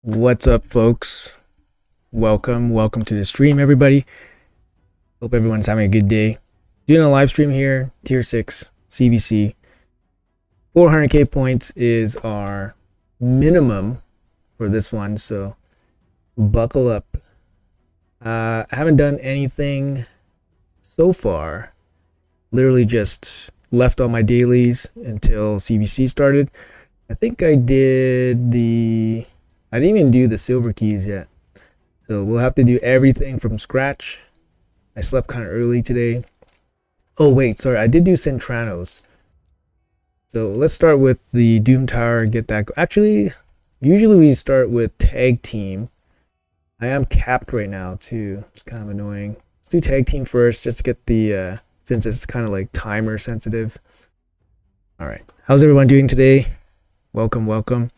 What's up, folks? Welcome to the stream, everybody. Hope everyone's having a good day. Doing a live stream here, tier 6 CVC. 400k points is our minimum for this one, so buckle up. I haven't done anything so far. Literally just left all my dailies until CVC started. I think I didn't even do the silver keys yet. So we'll have to do everything from scratch. I slept kind of early today. Oh wait, sorry, I did do Centranos. So let's start with the Doom Tower, get that. Actually, usually we start with tag team. I am capped right now too. It's kind of annoying. Let's do tag team first, just to get the, since it's kind of like timer sensitive. All right, how's everyone doing today? Welcome.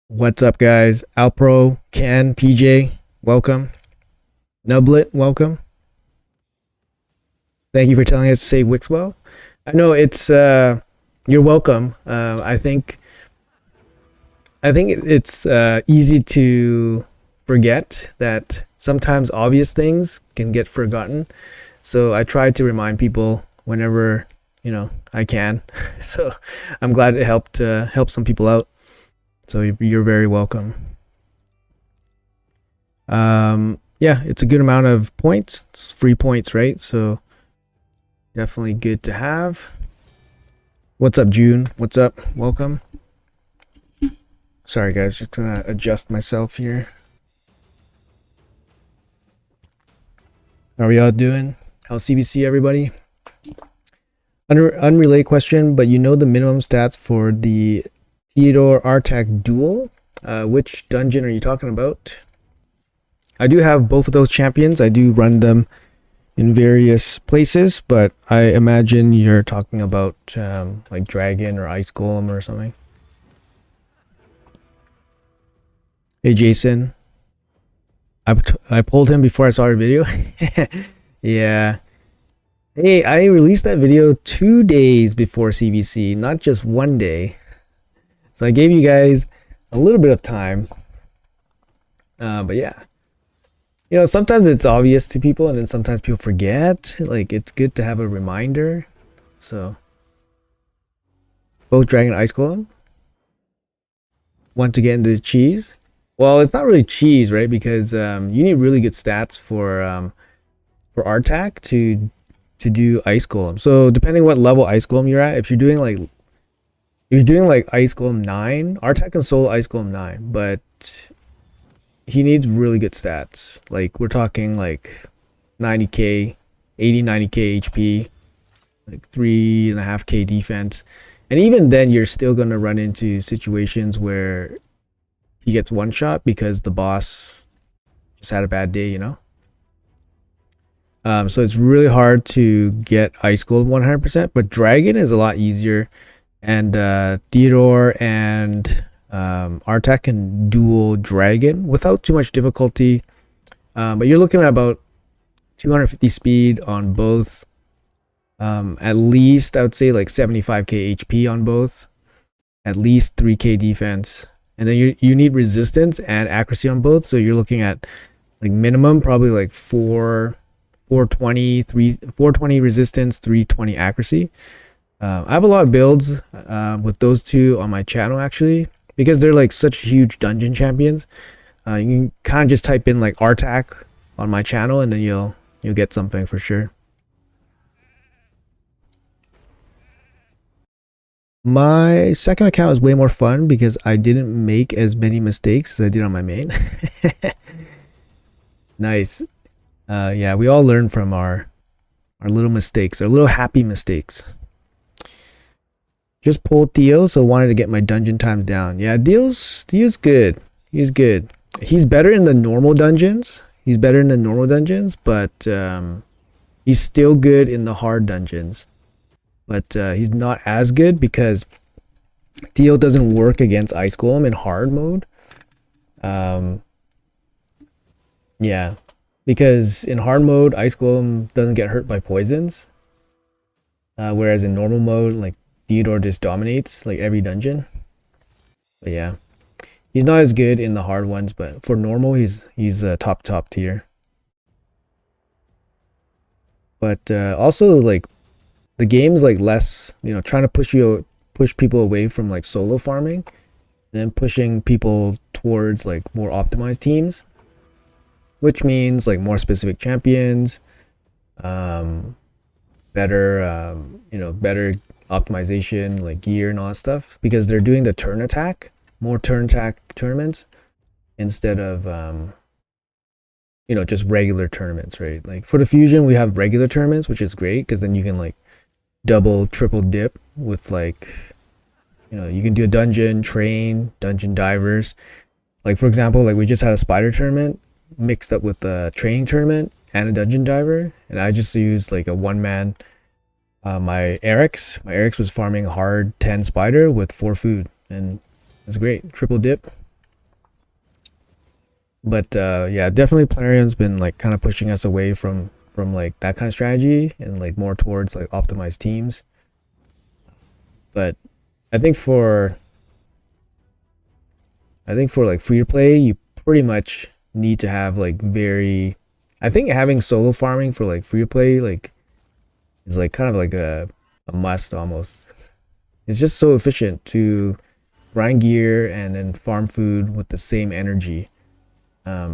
What's up, guys? Alpro, Ken, PJ, welcome. Nublet, welcome. Thank you for telling us to say Wixwell. I know it's you're welcome. I think it's easy to forget that sometimes obvious things can get forgotten. So I try to remind people whenever I can. So I'm glad it helped help some people out. So you're very welcome. Yeah, it's a good amount of points. It's free points, right? So definitely good to have. What's up, June? What's up? Welcome. Sorry, guys, just gonna adjust myself here. How are we all doing? How's CVC, everybody? Unrelated question, but you know the minimum stats for the Theodore Artak duel? Which dungeon are you talking about? I do have both of those champions. I do run them in various places, but I imagine you're talking about like Dragon or Ice Golem or something. Hey, Jason. I pulled him before I saw your video. Yeah. Hey, I released that video 2 days before CVC, not just 1 day. So I gave you guys a little bit of time. But yeah. Sometimes it's obvious to people and then sometimes people forget. Like, it's good to have a reminder. So both Dragon and Ice Golem. Want to get into the cheese? Well, it's not really cheese, right? Because you need really good stats for Artak to do Ice Golem. So depending what level Ice Golem you're at, if you're doing like Ice Golem 9, Artak can solo Ice Golem 9, but he needs really good stats. Like, we're talking like 90k, 90k HP, like 3.5k defense. And even then, you're still going to run into situations where he gets one shot because the boss just had a bad day, So it's really hard to get Ice Golem 100%, but Dragon is a lot easier. And Theodore and Artak can duel Dragon without too much difficulty. But you're looking at about 250 speed on both. At least, I would say, like 75k HP on both. At least 3k defense. And then you need resistance and accuracy on both. So you're looking at like minimum probably like 420 resistance, 320 accuracy. I have a lot of builds with those two on my channel, actually, because they're like such huge dungeon champions. You can kind of just type in like Artak on my channel and then you'll get something for sure. My second account is way more fun because I didn't make as many mistakes as I did on my main. Nice. Yeah, we all learn from our little mistakes, our little happy mistakes. Just pulled Theo, so wanted to get my dungeon times down. Yeah, Theo's good. He's good. He's better in the normal dungeons. But he's still good in the hard dungeons. But he's not as good because Theo doesn't work against Ice Golem in hard mode. Yeah, because in hard mode, Ice Golem doesn't get hurt by poisons. Whereas in normal mode, like, Theodore just dominates like every dungeon. But yeah, He's not as good in the hard ones, but for normal, he's top tier. But also like the game's like less, trying to push people away from like solo farming, and then pushing people towards like more optimized teams, which means like more specific champions, better better optimization, like gear and all that stuff, because they're doing the turn attack, more turn attack tournaments instead of just regular tournaments, right? Like for the fusion we have regular tournaments, which is great because then you can like double triple dip with like you can do a dungeon divers. Like for example, like we just had a spider tournament mixed up with a training tournament and a dungeon diver, and I just used like a one man my Eric's was farming hard 10 spider with 4 food, and that's great, triple dip. But yeah, definitely Planarian's been like kind of pushing us away from like that kind of strategy and like more towards like optimized teams. But I think for like free to play, you pretty much need to have like I think having solo farming for like free to play like is like kind of like a must almost. It's just so efficient to grind gear and then farm food with the same energy.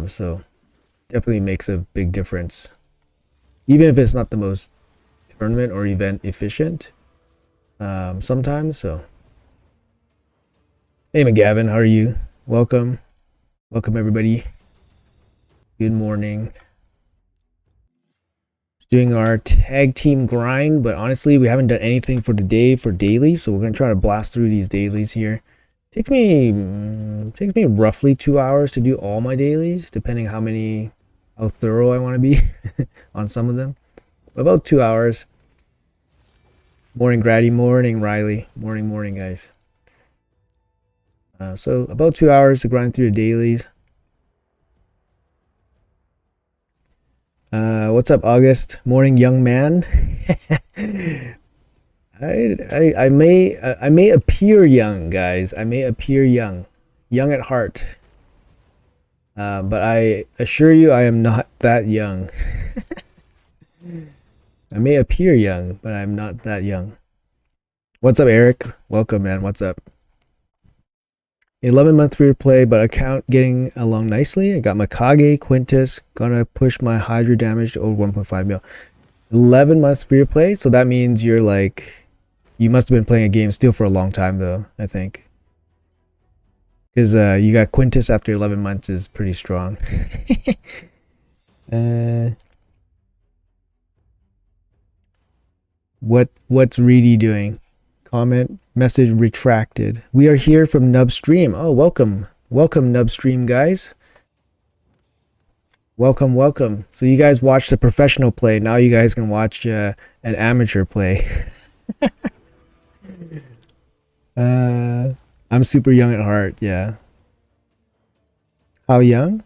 So definitely makes a big difference, even if it's not the most tournament or event efficient sometimes. So hey McGavin, how are you? Welcome everybody. Good morning. Doing our tag team grind, but honestly we haven't done anything for the day for dailies, so we're gonna try to blast through these dailies here. Takes me roughly 2 hours to do all my dailies, depending how thorough I want to be on some of them. But about 2 hours. Morning Grady, morning Riley, morning guys. So about 2 hours to grind through the dailies. What's up, August? Morning, young man. I may appear young, guys. I may appear young at heart. But I assure you, I am not that young. I may appear young, but I'm not that young. What's up, Eric? Welcome, man. What's up? 11-month free to play, but account getting along nicely. I got my Kage, Quintus, gonna push my Hydra damage to over 1.5 mil. 11 months free to play, so that means you must have been playing a game still for a long time though, I think. Because you got Quintus after 11 months is pretty strong. What's Reedy doing? Comment, message retracted. We are here from Nubstream. Oh, welcome Nubstream guys. Welcome. So you guys watched a professional play. Now you guys can watch an amateur play. I'm super young at heart. Yeah. How young?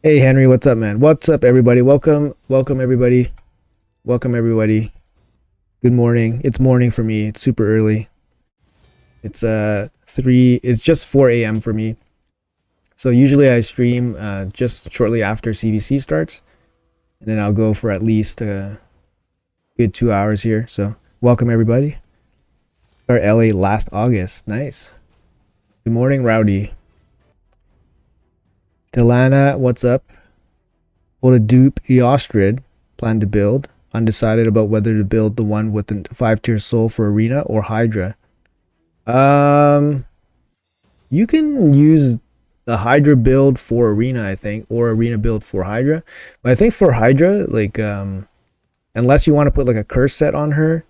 Hey Henry, what's up, man? What's up, everybody? Welcome everybody. Good morning. It's morning for me. It's super early. It's it's just 4 a.m. for me. So usually I stream just shortly after CVC starts, and then I'll go for at least a good 2 hours here. So welcome everybody. Start LA last August. Nice. Good morning, Rowdy. Delana, what's up? Hold a dupe Eostrid. Plan to build. Undecided about whether to build the one with the 5-tier soul for Arena or Hydra. You can use the Hydra build for Arena, I think, or Arena build for Hydra. But I think for Hydra, like, unless you want to put like a curse set on her,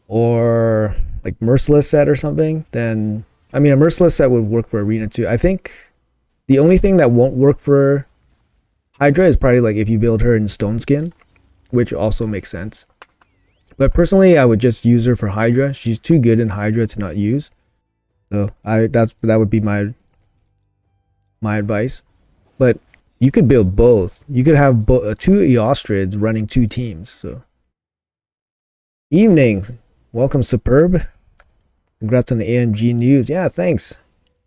or like Merciless set or something, then, I mean, a Merciless set would work for Arena too. I think the only thing that won't work for Hydra is probably like if you build her in Stone Skin, which also makes sense. But personally, I would just use her for Hydra. She's too good in Hydra to not use. So that would be my advice. But you could build both. You could have 2 Eostrids running 2 teams. So evenings. Welcome, Superb. Congrats on the AMG news. Yeah, thanks.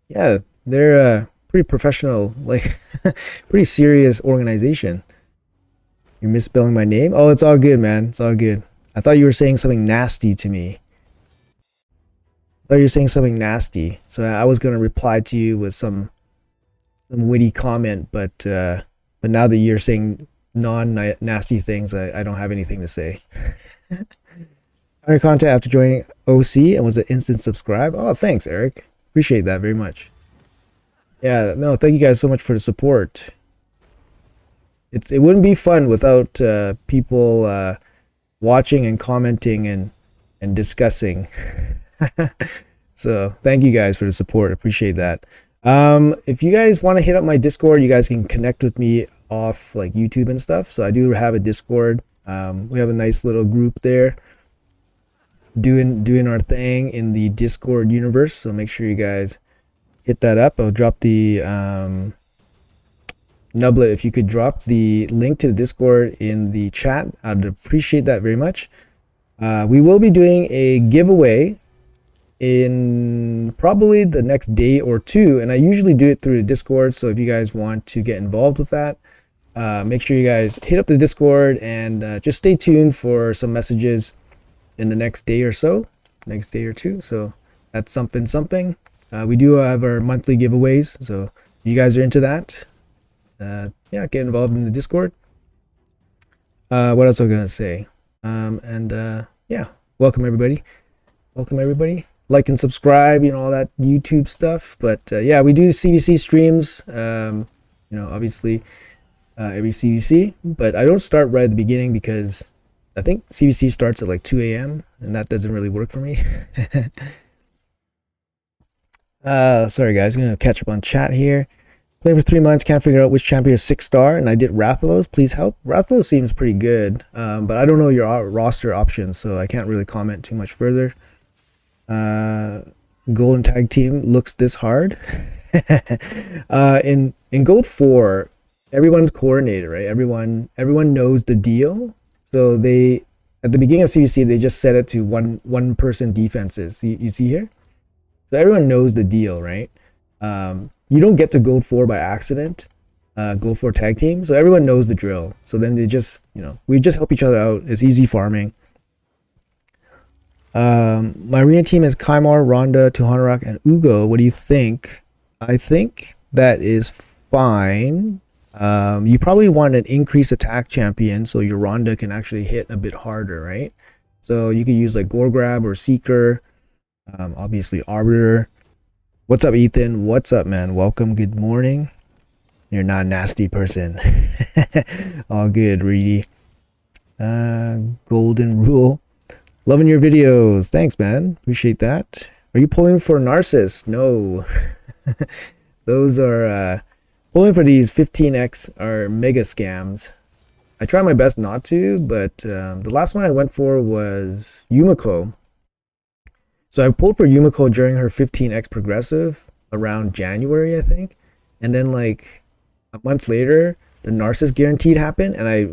Yeah, They're a pretty professional, like pretty serious organization. You're misspelling my name? Oh, it's all good, man. It's all good. I thought you were saying something nasty to me. I thought you were saying something nasty. So I was gonna reply to you with some witty comment, but now that you're saying non-nasty things, I don't have anything to say. Your content after joining OC and was an instant subscribe. Oh, thanks, Eric. Appreciate that very much. Yeah, no, thank you guys so much for the support. It wouldn't be fun without people watching and commenting and discussing. So thank you guys for the support. Appreciate that. If you guys want to hit up my Discord, you guys can connect with me off like YouTube and stuff. So I do have a Discord. We have a nice little group there doing our thing in the Discord universe. So make sure you guys hit that up. I'll drop the Nublet, if you could drop the link to the Discord in the chat, I'd appreciate that very much. We will be doing a giveaway in probably the next day or two, and I usually do it through the Discord. So if you guys want to get involved with that, make sure you guys hit up the Discord and just stay tuned for some messages in the next day or so, next day or two. So that's something. We do have our monthly giveaways, so if you guys are into that, yeah, get involved in the Discord. What else was I gonna say? Yeah, welcome everybody. Like and subscribe, all that YouTube stuff. But yeah, we do CVC streams. Obviously every CVC, but I don't start right at the beginning because I think CVC starts at like 2 a.m. and that doesn't really work for me. Sorry guys, I'm gonna catch up on chat here. Played for 3 months, can't figure out which champion is 6-star, and I did Rathalos. Please help. Rathalos seems pretty good, but I don't know your roster options, so I can't really comment too much further. Golden Tag Team looks this hard. In Gold 4, everyone's coordinated, right? Everyone knows the deal. So they, at the beginning of CVC, they just set it to one person defenses. You see here? So everyone knows the deal, right? You don't get to Gold 4 by accident, Gold 4 tag team. So everyone knows the drill. So then they just, we just help each other out. It's easy farming. My arena team is Kaimar, Ronda, Tuhanarak, and Ugo. What do you think? I think that is fine. You probably want an increased attack champion so your Ronda can actually hit a bit harder, right? So you could use like Gore Grab or Seeker, obviously Arbiter. What's up, Ethan? What's up, man? Welcome. Good morning. You're not a nasty person. All good, Reedy. Golden Rule. Loving your videos. Thanks, man. Appreciate that. Are you pulling for Narcissus? No. Those are pulling for these 15x are mega scams. I try my best not to, but the last one I went for was Yumiko. So I pulled for Yumiko during her 15x progressive around January, I think. And then like a month later, the Narcissus guaranteed happened, and I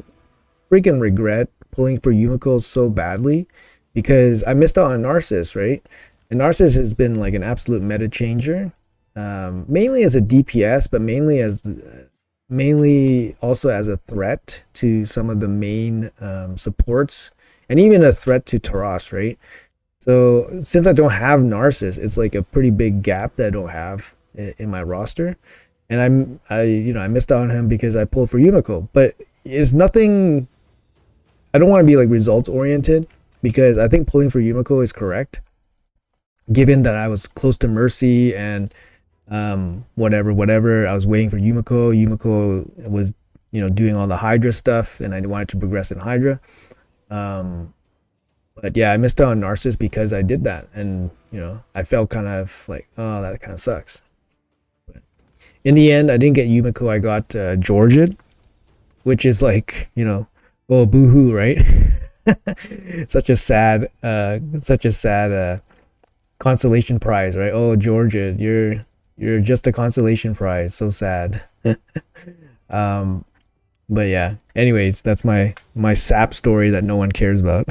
freaking regret pulling for Yumiko so badly because I missed out on Narcissus, right? And Narcissus has been like an absolute meta changer, mainly as a DPS, but mainly also as a threat to some of the main supports, and even a threat to Taras, right? So since I don't have Narcissus, it's like a pretty big gap that I don't have in my roster, and I missed out on him because I pulled for Yumiko. But it's nothing. I don't want to be like results oriented because I think pulling for Yumiko is correct, given that I was close to Mercy and whatever. I was waiting for Yumiko. Yumiko was doing all the Hydra stuff, and I wanted to progress in Hydra. But yeah, I missed out on Narcissus because I did that, and I felt kind of like, oh, that kind of sucks. But in the end, I didn't get Yumiko. I got Georgian, which is like, oh, boo-hoo, right? such a sad consolation prize, right? Oh, Georgian, you're just a consolation prize. So sad. But yeah, anyways, that's my sap story that no one cares about.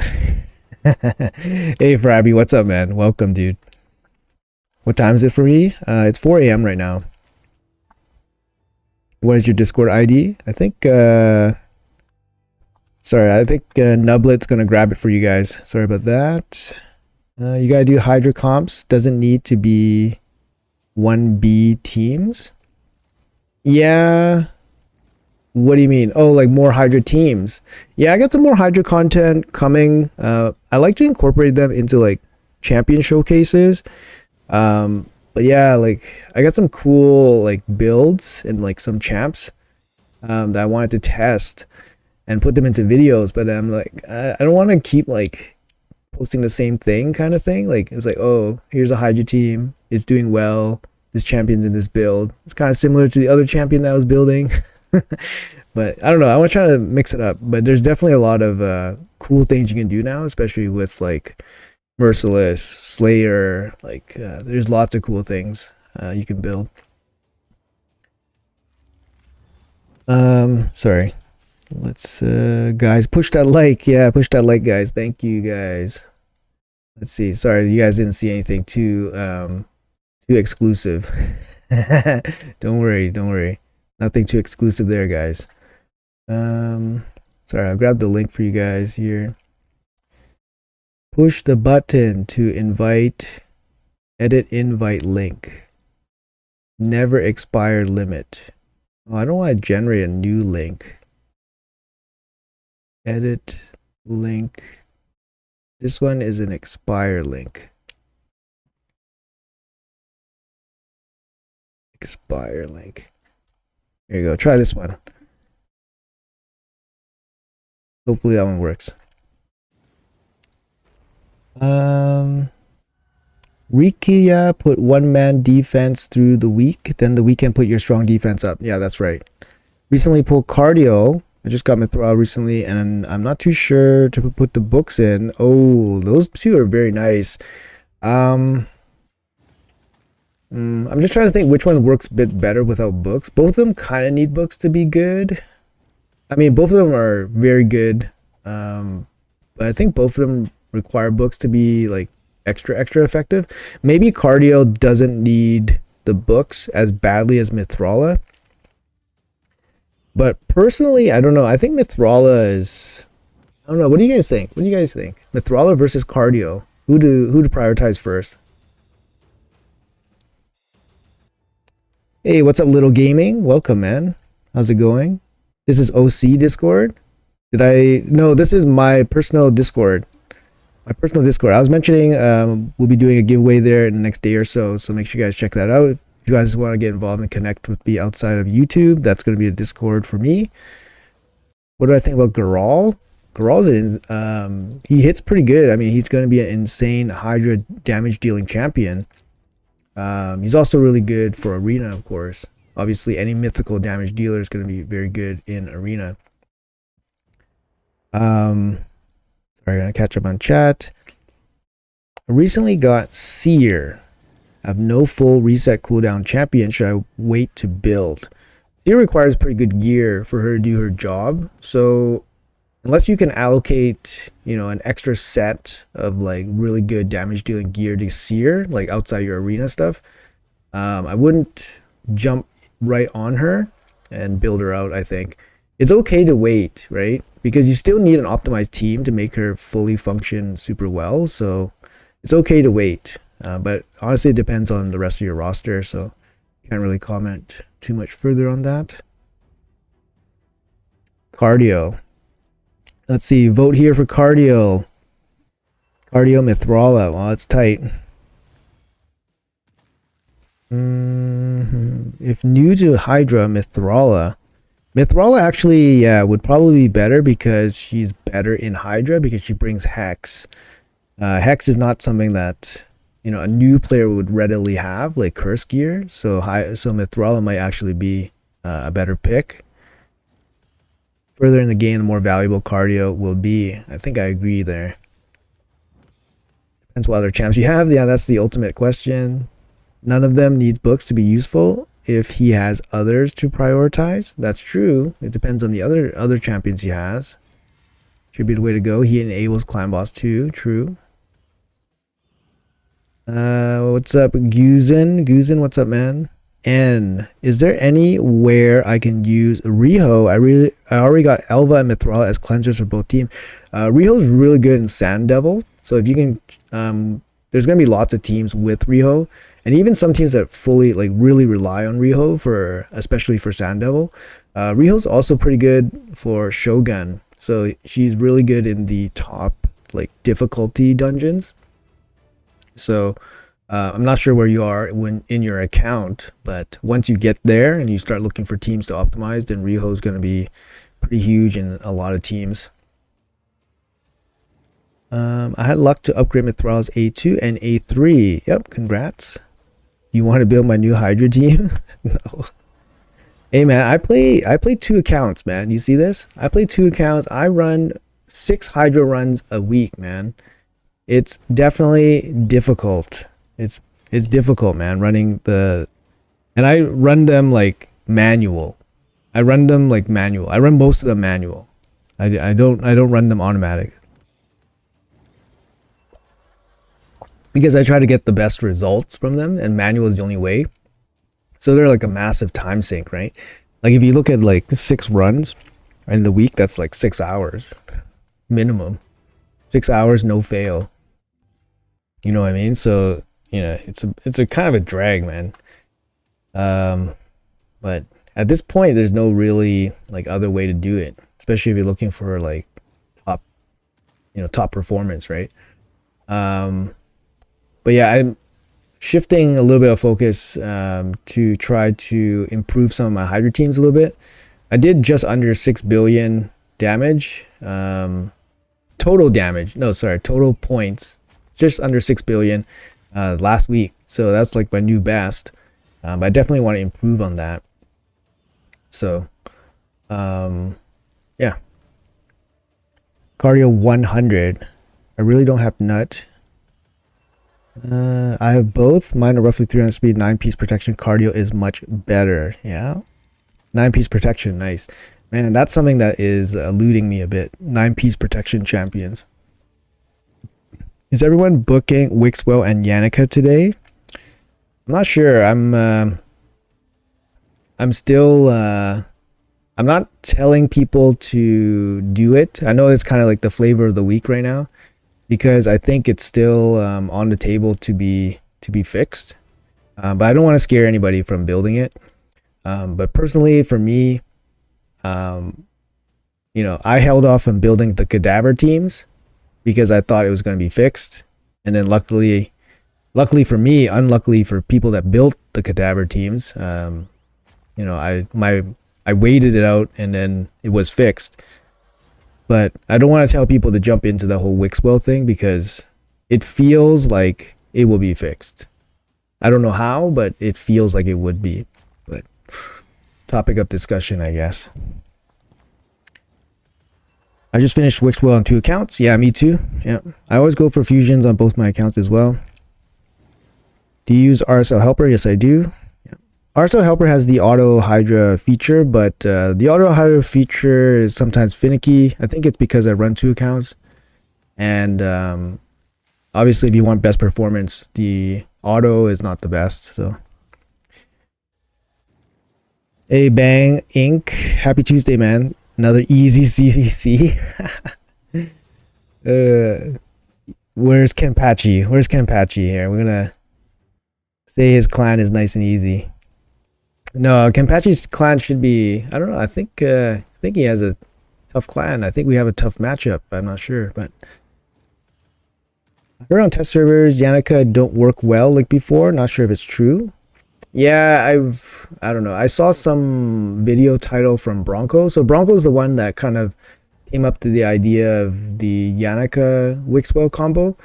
Hey Frabby, what's up, man? Welcome, dude. What time is it for me? It's 4 a.m. right now. What is your Discord ID? I think sorry, I think Nublet's gonna grab it for you guys. Sorry about that. You gotta do Hydra comps. Doesn't need to be 1B teams. Yeah. What do you mean? Oh, like more Hydra teams. Yeah, I got some more Hydra content coming. I like to incorporate them into like champion showcases. But yeah, like I got some cool like builds and like some champs that I wanted to test and put them into videos. But I'm like, I don't want to keep like posting the same thing kind of thing. Like it's like, oh, here's a Hydra team. It's doing well. This champion's in this build. It's kind of similar to the other champion that I was building. But I don't know. I want to try to mix it up. But there's definitely a lot of cool things you can do now, especially with like Merciless, Slayer. Like there's lots of cool things you can build. Sorry. Let's guys push that like. Yeah, push that like, guys. Thank you, guys. Let's see. Sorry, you guys didn't see anything too exclusive. Don't worry. Nothing too exclusive there, guys. Sorry, I'll grab the link for you guys here. Push the button to invite, edit invite link. Never expire limit. Oh, I don't want to generate a new link. Edit link. This one is an expire link. Expire link. There you go. Try this one. Hopefully that one works. Rikia put 1-man defense through the week, then the weekend put your strong defense up. Yeah, that's right. Recently pulled cardio. I just got Mithril recently, and I'm not too sure to put the books in. Oh, those two are very nice. I'm just trying to think which one works a bit better without books. Both of them kind of need books to be good. I mean, both of them are very good. But I think both of them require books to be like extra effective. Maybe cardio doesn't need the books as badly as Mithrala. But personally, I don't know. I think Mithrala is, I don't know. What do you guys think? Mithrala versus cardio. Who to prioritize first? Hey, what's up, Little Gaming? Welcome, man. How's it going? This is OC Discord. No, this is my personal Discord. I was mentioning we'll be doing a giveaway there in the next day or so. So make sure you guys check that out. If you guys want to get involved and connect with me outside of YouTube, that's going to be a Discord for me. What do I think about Garal? Garal's he hits pretty good. I mean, he's going to be an insane Hydra damage dealing champion. He's also really good for Arena, of course. Obviously, any mythical damage dealer is going to be very good in Arena. Sorry, gonna catch up on chat. I recently got Seer. I have no full reset cooldown champion. Should I wait to build? Seer requires pretty good gear for her to do her job. So unless you can allocate, an extra set of like really good damage dealing gear to Seer, like outside your arena stuff, I wouldn't jump right on her and build her out. I think it's okay to wait, right? Because you still need an optimized team to make her fully function super well. So it's okay to wait. But honestly, it depends on the rest of your roster. So can't really comment too much further on that. Cardio. Let's see. Vote here for cardio. Cardio Mithrala. Well, it's tight. If new to Hydra, Mithrala actually, would probably be better because she's better in Hydra because she brings Hex. Hex is not something that, a new player would readily have, like curse gear. So Mithrala might actually be a better pick. Further in the game, the more valuable cardio will be. I think I agree there. Depends what other champs you have. Yeah, that's the ultimate question. None of them needs books to be useful if he has others to prioritize. That's true. It depends on the other champions he has. Should be the way to go. He enables clan boss too. True. What's up, Guzen? What's up, man? N. Is there anywhere I can use Riho? I already got Elva and Mithrala as cleansers for both teams. Riho is really good in Sand Devil, so if you can, there's gonna be lots of teams with Riho, and even some teams that fully like really rely on Riho for, especially for Sand Devil. Riho's also pretty good for Shogun, so she's really good in the top like difficulty dungeons. So I'm not sure where you are when in your account, but once you get there and you start looking for teams to optimize, then Riho is going to be pretty huge in a lot of teams. I had luck to upgrade Mithral's A2 and A3. Yep, congrats. You want to build my new Hydra team? No. Hey man, I play 2 accounts, man. You see this? I play 2 accounts. I run 6 Hydra runs a week, man. It's definitely difficult. It's difficult, man, running the, and I run them like manual. I run most of them manual. I don't run them automatic, because I try to get the best results from them, and manual is the only way. So they're like a massive time sink, right? Like if you look at like 6 runs in the week, that's like 6 hours minimum. 6 hours, no fail. You know what I mean? So, you know, it's a kind of a drag, man. But at this point, there's no really like other way to do it, especially if you're looking for like top performance, right? But yeah, I'm shifting a little bit of focus to try to improve some of my Hydra teams a little bit. I did just under 6 billion damage. Total damage. No, sorry, total points. Just under 6 billion last week. So that's like my new best. But I definitely want to improve on that. So, yeah. Cardio 100. I really don't have nut. I have both. Mine are roughly 300 speed, 9-piece protection. Cardio is much better. Yeah. 9-piece protection. Nice. Man, that's something that is eluding me a bit. 9-piece protection champions. Is everyone booking Wixwell and Yannicka today? I'm not sure. I'm still I'm not telling people to do it. I know it's kind of like the flavor of the week right now, because I think it's still on the table to be fixed. But I don't want to scare anybody from building it. But personally, for me, you know, I held off on building the cadaver teams because I thought it was going to be fixed, and then luckily for me, unluckily for people that built the cadaver teams, you know, I waited it out and then it was fixed. But I don't want to tell people to jump into the whole Wixwell thing, because it feels like it will be fixed. I don't know how, but it feels like it would be. But topic of discussion, I guess. I just finished Wixwell on 2 accounts. Yeah, me too. Yeah, I always go for fusions on both my accounts as well. Do you use RSL Helper? Yes, I do. Yeah. RSL Helper has the Auto Hydra feature, but the Auto Hydra feature is sometimes finicky. I think it's because I run 2 accounts, and obviously, if you want best performance, the Auto is not the best. So, hey, Bang Inc. Happy Tuesday, man. Another easy CVC. Where's Kenpachi? Where's Kenpachi here? We're gonna say his clan is nice and easy. No, Kenpachi's clan should be, I don't know, I think he has a tough clan. I think we have a tough matchup. I'm not sure, but I heard on test servers Yannicka don't work well like before. Not sure if it's true. Yeah, I don't know. I saw some video title from Bronco. So Bronco's the one that kind of came up to the idea of the Yannicka Wixwell combo.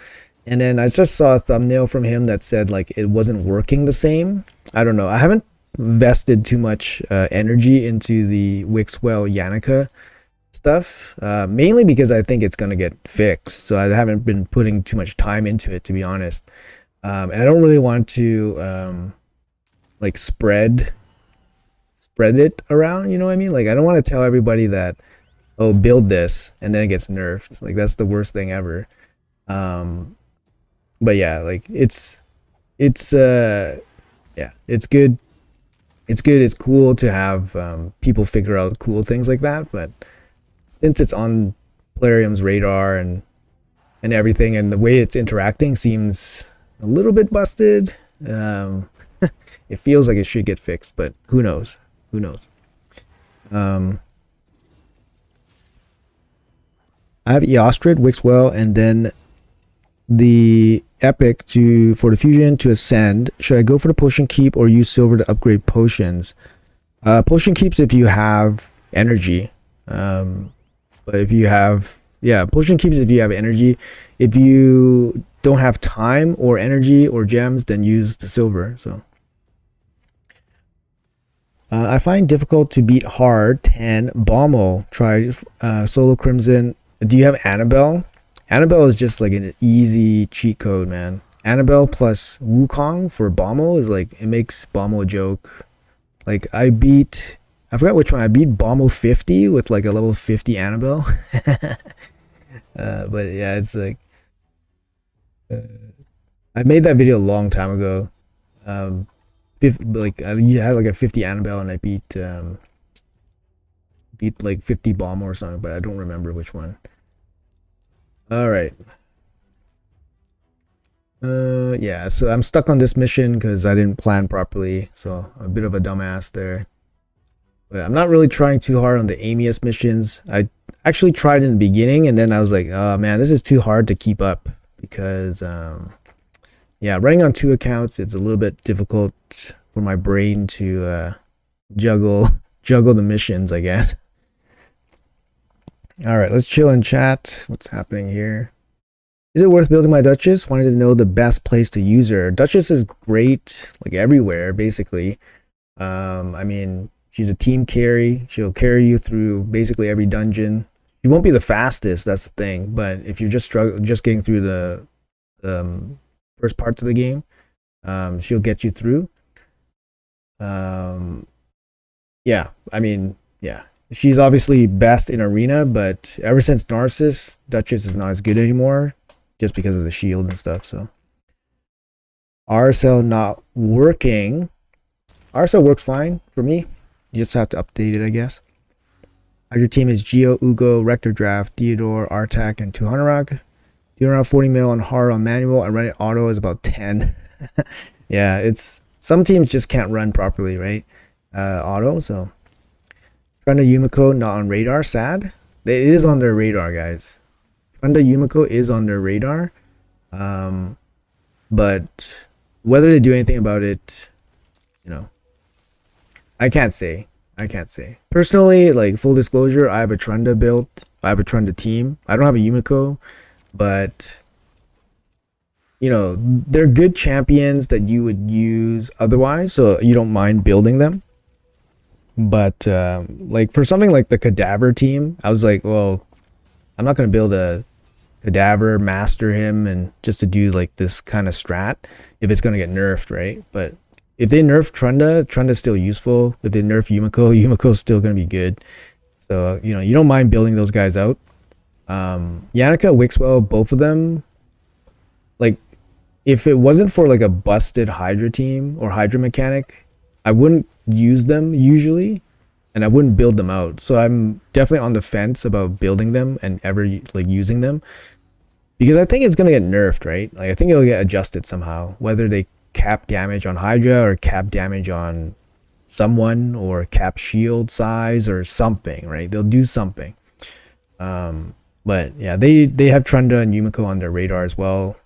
And then I just saw a thumbnail from him that said like it wasn't working the same. I don't know. I haven't vested too much energy into the Wixwell Yannicka stuff, mainly because I think it's going to get fixed. So I haven't been putting too much time into it, to be honest. And I don't really want to like spread it around, you know what I mean? Like I don't want to tell everybody that, oh, build this, and then it gets nerfed. Like that's the worst thing ever. But yeah, like it's yeah, it's good it's good. It's cool to have people figure out cool things like that. But since it's on Plarium's radar and everything, and the way it's interacting seems a little bit busted. It feels like it should get fixed, but who knows? Who knows? I have Eostrid, Wixwell, and then the Epic for the fusion to ascend. Should I go for the potion keep or use silver to upgrade potions? Potion keeps if you have energy. But if you have, potion keeps if you have energy. If you don't have time or energy or gems, then use the silver. So I find difficult to beat hard 10 Bommel. Try solo crimson. Do you have Annabelle? Annabelle is just like an easy cheat code, man. Annabelle plus Wukong for Bommel is like, it makes Bommel a joke. Like I forgot which one. I beat Bommel 50 with like a level 50 Annabelle. But yeah, it's like, I made that video a long time ago. Like I had like a 50 Annabelle and I beat like 50 Bommel or something, but I don't remember which one. All right. Yeah, so I'm stuck on this mission because I didn't plan properly, so I'm a bit of a dumbass there. But I'm not really trying too hard on the Amius missions. I actually tried in the beginning, and then I was like, oh man, this is too hard to keep up because yeah, running on 2 accounts, it's a little bit difficult for my brain to juggle the missions, I guess. All right, let's chill and chat. What's happening here? Is it worth building my Duchess? Wanted to know the best place to use her. Duchess is great, like everywhere, basically. I mean, she's a team carry. She'll carry you through basically every dungeon. You won't be the fastest, that's the thing. But if you're just getting through the first parts of the game, she'll get you through. Yeah, I mean, yeah. She's obviously best in arena, but ever since Narcissus, Duchess is not as good anymore, just because of the shield and stuff. So RSL not working. RSL works fine for me. You just have to update it, I guess. Your team is Geo, Ugo, Rector Draft, Theodore, Artak, and Tuhanarag. Doing around 40 mil on hard on manual, and running auto is about 10. Yeah, it's some teams just can't run properly, right? Auto, so. Trunda Yumiko not on radar, sad. It is on their radar, guys. Trunda Yumiko is on their radar. But whether they do anything about it, you know, I can't say. Personally, like full disclosure, I have a Trunda built. I have a Trunda team. I don't have a Yumiko, but you know, they're good champions that you would use otherwise, so you don't mind building them. But like for something like the Cadaver team, I was like, well, I'm not going to build a Cadaver, master him, and just to do like this kind of strat if it's going to get nerfed, right? But if they nerf Trunda, Trunda's still useful. If they nerf Yumiko, Yumiko's still going to be good. So, you know, you don't mind building those guys out. Yannicka, Wixwell, both of them, like, if it wasn't for like a busted Hydra team or Hydra mechanic, I wouldn't use them usually, and I wouldn't build them out. So I'm definitely on the fence about building them and ever like using them, because I think it's gonna get nerfed, right? Like I think it'll get adjusted somehow, whether they cap damage on Hydra or cap damage on someone or cap shield size or something, right? They'll do something. But yeah, they have Trunda and Yumiko on their radar as well.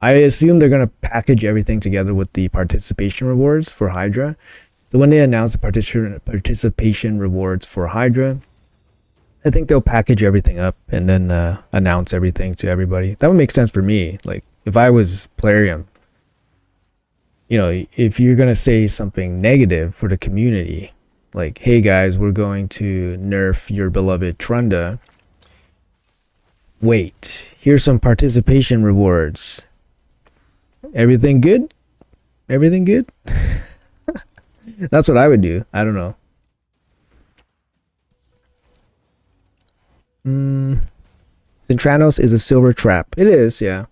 I assume they're going to package everything together with the participation rewards for Hydra. So when they announce the participation rewards for Hydra, I think they'll package everything up and then announce everything to everybody. That would make sense for me. Like if I was Plarium, you know, if you're going to say something negative for the community, like, hey guys, we're going to nerf your beloved Trunda. Wait, here's some participation rewards. Everything good? Everything good? That's what I would do. I don't know. Centranos is a silver trap. It is, yeah.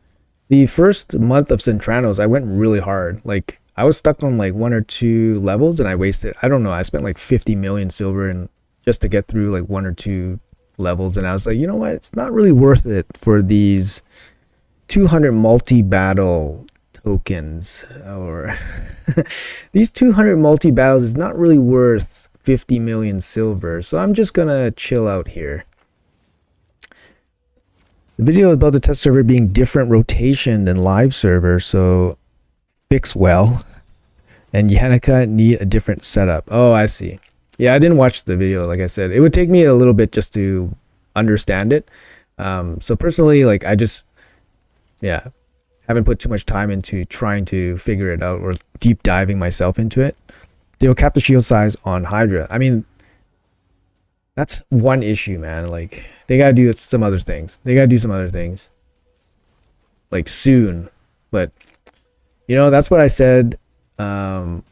The first month of Centranos, I went really hard. Like, I was stuck on like 1 or 2 levels and I wasted, I don't know, I spent like 50 million silver and just to get through like 1 or 2 levels, and I was like, you know what, it's not really worth it for these 200 multi-battle tokens, or these 200 multi-battles is not really worth 50 million silver, so I'm just gonna chill out here. The video about the test server being different rotation than live server, so fix well. And Yannicka need a different setup. Oh, I see. Yeah, I didn't watch the video. Like I said, it would take me a little bit just to understand it. So personally, like I just, yeah, haven't put too much time into trying to figure it out or deep diving myself into it. They will cap the shield size on Hydra. I mean, that's one issue, man. Like they gotta do some other things. They gotta do some other things, like soon. But you know, that's what I said. Yeah,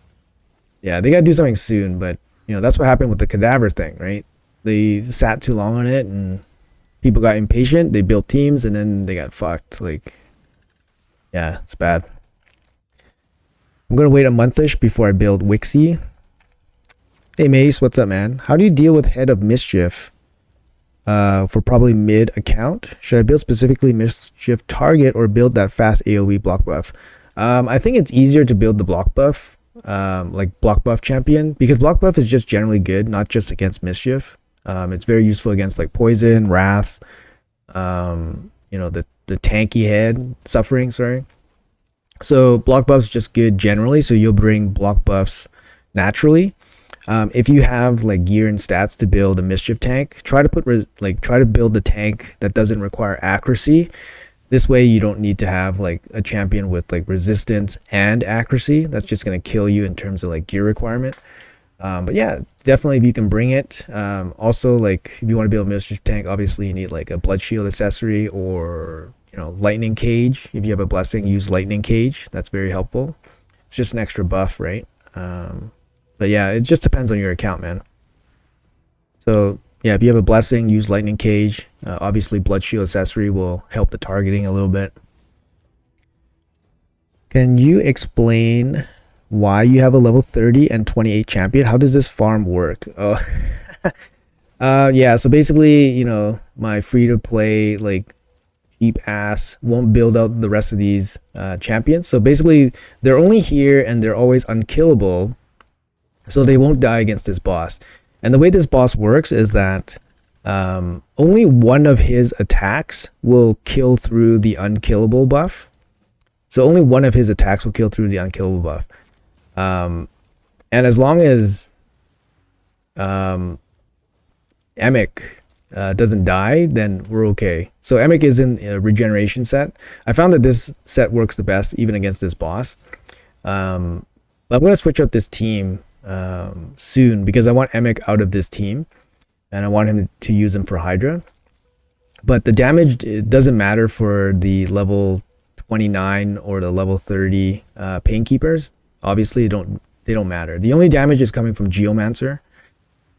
they gotta do something soon. But you know, that's what happened with the cadaver thing, right? They sat too long on it, and people got impatient. They built teams, and then they got fucked. Like, yeah, it's bad. I'm gonna wait a monthish before I build Wixie. Hey Mace, what's up, man? How do you deal with Head of Mischief for probably mid account? Should I build specifically Mischief target or build that fast AoE block buff? I think it's easier to build the block buff, like block buff champion, because block buff is just generally good, not just against Mischief. It's very useful against like Poison, Wrath, you know, the tanky head, Suffering, sorry. So block buff's just good generally, so you'll bring block buffs naturally. If you have like gear and stats to build a Mischief tank, try to build the tank that doesn't require accuracy. This way you don't need to have like a champion with like resistance and accuracy. That's just going to kill you in terms of like gear requirement. But yeah, definitely if you can bring it. Also, like if you want to build a Mischief tank, obviously you need like a Blood Shield accessory, or you know, Lightning Cage. If you have a blessing, use Lightning Cage. That's very helpful. It's just an extra buff, right? But yeah, it just depends on your account, man. So yeah, if you have a blessing, use Lightning Cage. Obviously, Blood Shield accessory will help the targeting a little bit. Can you explain why you have a level 30 and 28 champion? How does this farm work? Oh, yeah. So basically, you know, my free-to-play like cheap ass won't build out the rest of these champions. So basically, they're only here and they're always unkillable. So they won't die against this boss. And the way this boss works is that only one of his attacks will kill through the unkillable buff. So only one of his attacks will kill through the unkillable buff. And as long as Emic doesn't die, then we're okay. So Emic is in a regeneration set. I found that this set works the best even against this boss. But I'm going to switch up this team soon, because I want Emic out of this team and I want him to use him for Hydra. But the damage, it doesn't matter for the level 29 or the level 30 Painkeepers. Obviously they don't matter. The only damage is coming from Geomancer.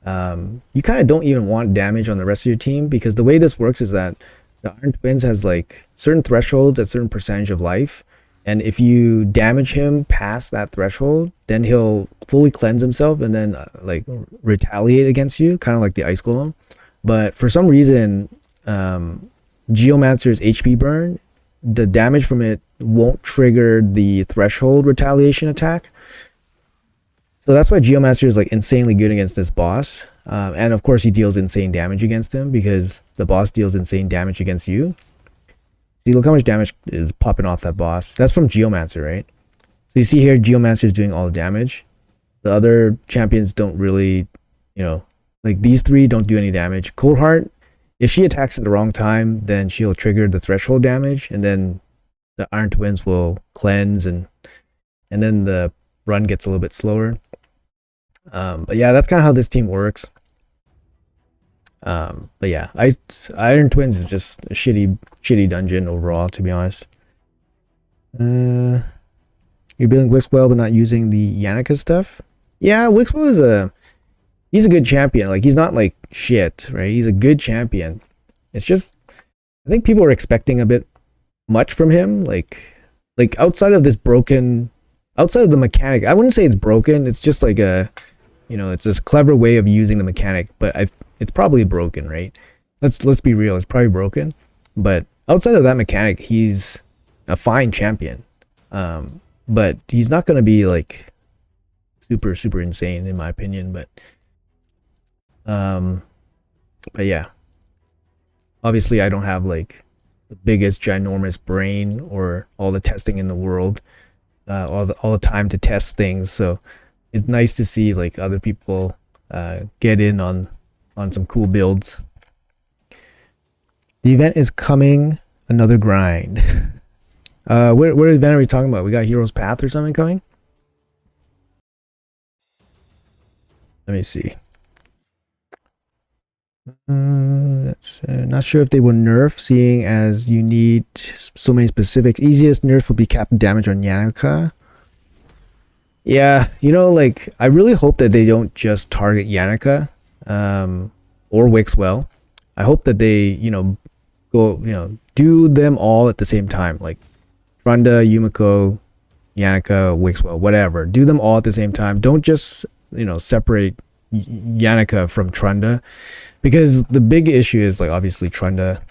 You kind of don't even want damage on the rest of your team, because the way this works is that the Iron Twins has like certain thresholds at certain percentage of life. And if you damage him past that threshold, then he'll fully cleanse himself and then like retaliate against you, kind of like the Ice Golem. But for some reason, Geomancer's HP burn, the damage from it won't trigger the threshold retaliation attack. So that's why Geomancer is like insanely good against this boss. And of course he deals insane damage against him, because the boss deals insane damage against you. See, look how much damage is popping off that boss. That's from Geomancer, right? So you see here, Geomancer is doing all the damage. The other champions don't really, you know, like these three don't do any damage. Coldheart, if she attacks at the wrong time, then she'll trigger the threshold damage, and then the Iron Twins will cleanse, and then the run gets a little bit slower. But yeah, that's kind of how this team works. But yeah, Iron Twins is just a shitty dungeon overall, to be honest. You're building Wixwell but not using the Yannicka stuff. Yeah, Wixwell he's a good champion. Like, he's not like shit, right? He's a good champion. It's just, I think people are expecting a bit much from him. Like outside of this broken outside of the mechanic, I wouldn't say it's broken. It's just like a, it's a clever way of using the mechanic, but it's probably broken, right? Let's be real, it's probably broken. But outside of that mechanic, he's a fine champion. But he's not going to be like super insane in my opinion. But yeah, obviously I don't have like the biggest ginormous brain or all the testing in the world, all the time to test things. So it's nice to see like other people get in on some cool builds. The event is coming. Another grind. What event are we talking about? We got Heroes Path or something coming? Let me see. Not sure if they will nerf, seeing as you need so many specifics. Easiest nerf will be cap damage on Yannicka. Yeah, like I really hope that they don't just target Yannicka or Wixwell. I hope that they, go, do them all at the same time. Like Trunda, Yumiko, Yannicka, Wixwell, whatever. Do them all at the same time. Don't just, separate Yannicka from Trunda, because the big issue is like obviously Trunda,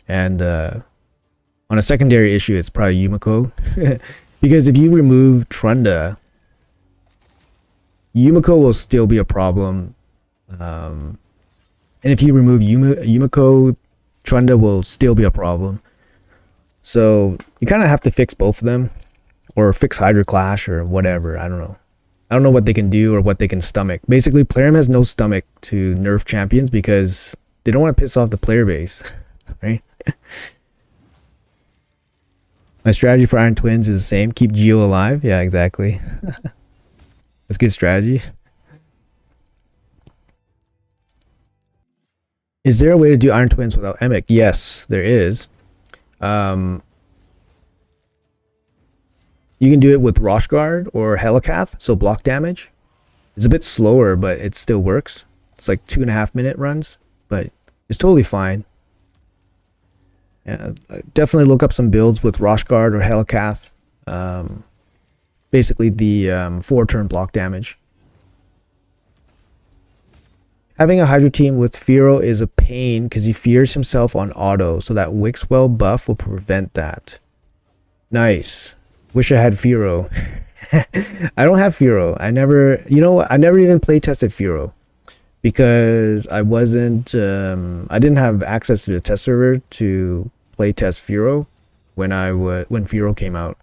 and on a secondary issue it's probably Yumiko. Because if you remove Trunda, Yumiko will still be a problem, and if you remove Yumiko, Trunda will still be a problem. So you kind of have to fix both of them, or fix Hydra Clash or whatever. I don't know what they can do or what they can stomach. Basically, Plarium has no stomach to nerf champions because they don't want to piss off the player base, right? My strategy for Iron Twins is the same. Keep Geo alive. Yeah, exactly. That's good strategy. Is there a way to do Iron Twins without Emic? Yes, there is. You can do it with Roshguard or Helicath, so block damage. It's a bit slower, but it still works. It's like 2.5 minute runs, but it's totally fine. Yeah, definitely look up some builds with Roshguard or Helicath. Basically the 4-turn block damage. Having a Hydra team with Firo is a pain because he fears himself on auto, so that Wixwell buff will prevent that. Nice. Wish I had Firo. I don't have Firo. I never even play tested Firo because I wasn't, I didn't have access to the test server to play test Firo when Firo came out.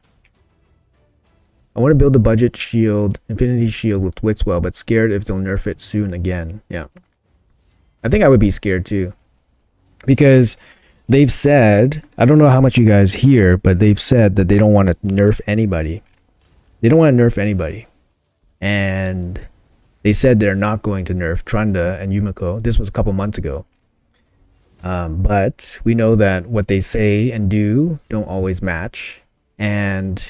I want to build the budget shield, Infinity Shield with Wixwell, but scared if they'll nerf it soon again. Yeah. I think I would be scared too. Because they've said, I don't know how much you guys hear, but they've said that they don't want to nerf anybody. They don't want to nerf anybody. And they said they're not going to nerf Trunda and Yumiko. This was a couple months ago. But we know that what they say and do don't always match. And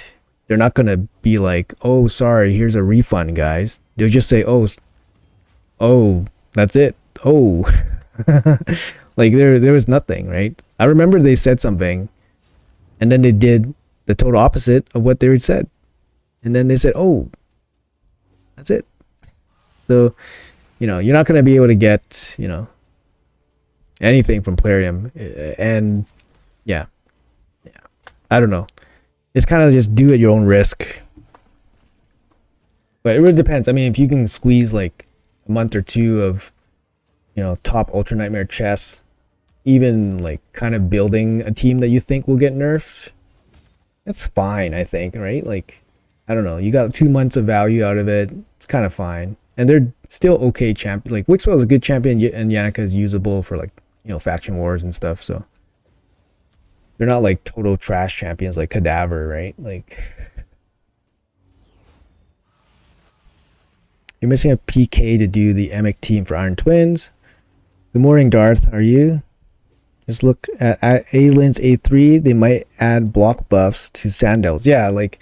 they're not going to be like, oh, sorry, here's a refund, guys. They'll just say, oh, that's it. Oh, like there was nothing, right? I remember they said something and then they did the total opposite of what they had said. And then they said, oh, that's it. So, you're not going to be able to get, anything from Plarium. And yeah, I don't know. It's kind of just do at your own risk. But it really depends. I mean, if you can squeeze like a month or two of, top Ultra Nightmare chess, even like kind of building a team that you think will get nerfed, that's fine, I think, right? Like, I don't know. You got 2 months of value out of it. It's kind of fine. And they're still okay champion. Like, Wixwell is a good champion and Yannicka is usable for like, faction wars and stuff. So they're not like total trash champions like Cadaver, right? Like, you're missing a PK to do the Emic team for Iron Twins. Good morning, Darth. How are you? Just look at A-Lin's A3. They might add block buffs to Sandevils. Yeah, like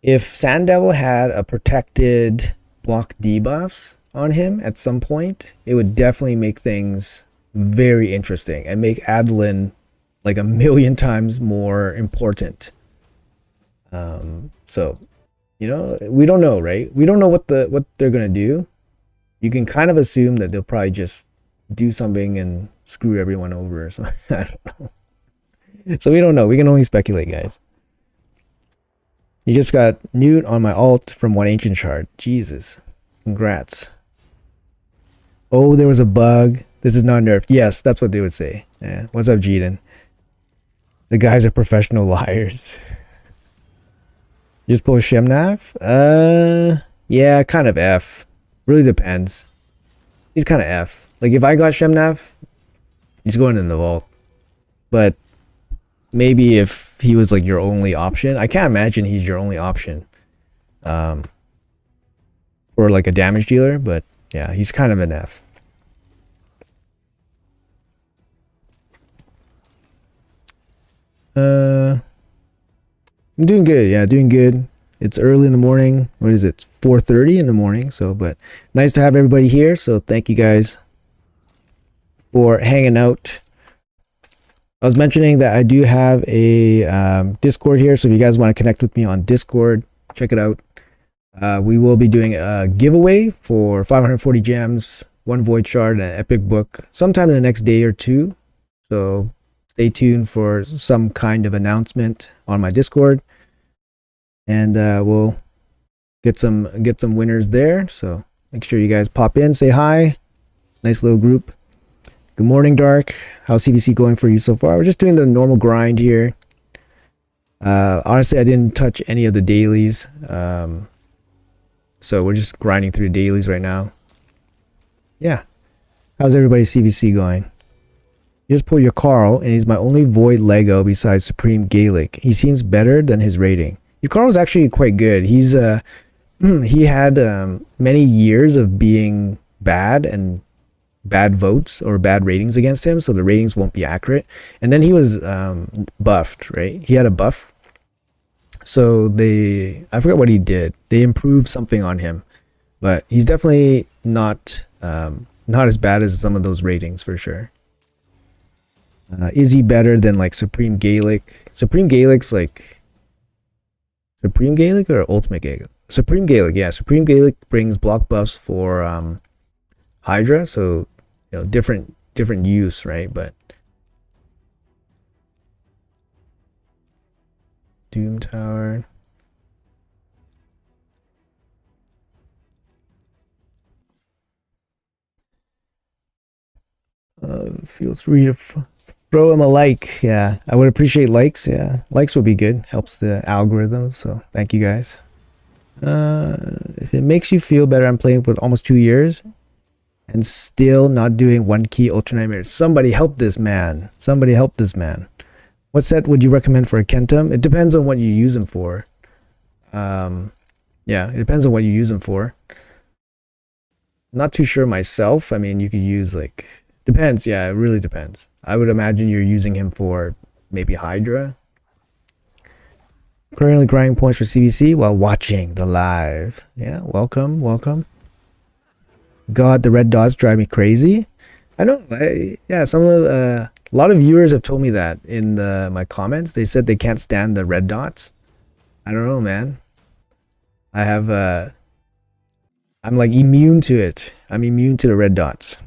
if Sandevil had a protected block debuffs on him at some point, it would definitely make things very interesting and make Adeline like 1,000,000 times more important. So, You know, we don't know, right? We don't know what they're gonna do. You can kind of assume that they'll probably just do something and screw everyone over or something. I don't know. So we don't know. We can only speculate, guys. You just got Newt on my alt from one ancient shard. Jesus. Congrats. Oh, there was a bug. This is not nerfed. Yes, that's what they would say. Yeah. What's up, Jeeden? The guys are professional liars. You just pull Shemnav? Yeah, kind of F. Really depends. He's kind of F. Like, if I got Shemnav, he's going in the vault. But maybe if he was like your only option, I can't imagine he's your only option for like a damage dealer, but yeah, he's kind of an F. I'm doing good. Yeah, doing good. It's early in the morning. What is it? 4:30 in the morning. So, but nice to have everybody here. So thank you guys for hanging out. I was mentioning that I do have a Discord here. So if you guys want to connect with me on Discord, check it out. We will be doing a giveaway for 540 gems, 1 void shard, and an epic book sometime in the next day or two. So stay tuned for some kind of announcement on my Discord, and we'll get some winners there. So make sure you guys pop in, say hi. Nice little group. Good morning, Dark. How's CVC going for you so far? We're just doing the normal grind here. Honestly, I didn't touch any of the dailies. So we're just grinding through the dailies right now. Yeah. How's everybody's CVC going? You just pull your Carl, and he's my only void Lego besides Supreme Gaelic. He seems better than his rating. Your Carl's actually quite good. He's he had many years of being bad and bad votes or bad ratings against him, so the ratings won't be accurate. And then he was buffed, right? He had a buff. So I forgot what he did. They improved something on him, but he's definitely not as bad as some of those ratings for sure. Is he better than like Supreme Gaelic? Supreme Gaelic's like Supreme Gaelic or Ultimate Gaelic? Supreme Gaelic, yeah. Supreme Gaelic brings block buffs for Hydra, so you know, different use, right? But Doom Tower. Feel free to throw him a like. Yeah, I would appreciate likes. Yeah, likes would be good. Helps the algorithm. So thank you guys. If it makes you feel better, I'm playing for almost 2 years and still not doing 1 key Ultra Nightmares. Somebody help this man. Somebody help this man. What set would you recommend for a Kentum? It depends on what you use them for. Yeah, it depends on what you use them for. Not too sure myself. I mean, you could use like, depends. Yeah, it really depends. I would imagine you're using him for maybe Hydra. Currently grinding points for CVC while watching the live. Yeah, welcome. God, the red dots drive me crazy. I know. Yeah, some of a lot of viewers have told me that in my comments. They said they can't stand the red dots. I don't know, man. I have I'm like immune to it. I'm immune to the red dots.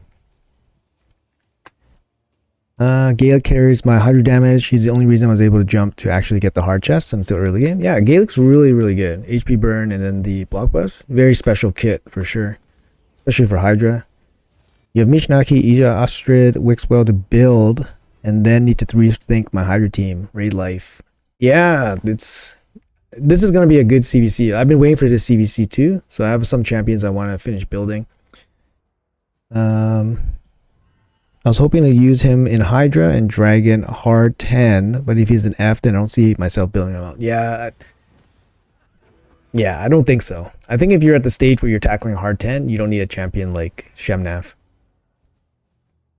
Gaelic carries my 100 damage. He's the only reason I was able to jump to actually get the hard chest. I'm still early game. Yeah, Gaelic's really, really good. HP burn and then the block buffs. Very special kit for sure. Especially for Hydra. You have Mishnaki, Ija, Astrid, Wixwell to build, and then need to rethink my Hydra team. Raid life. Yeah, this is going to be a good CVC. I've been waiting for this CVC too, so I have some champions I want to finish building. I was hoping to use him in Hydra and Dragon hard 10, but if he's an F, then I don't see myself building him out. Yeah, I don't think so. I think if you're at the stage where you're tackling hard 10, you don't need a champion like Shemnav.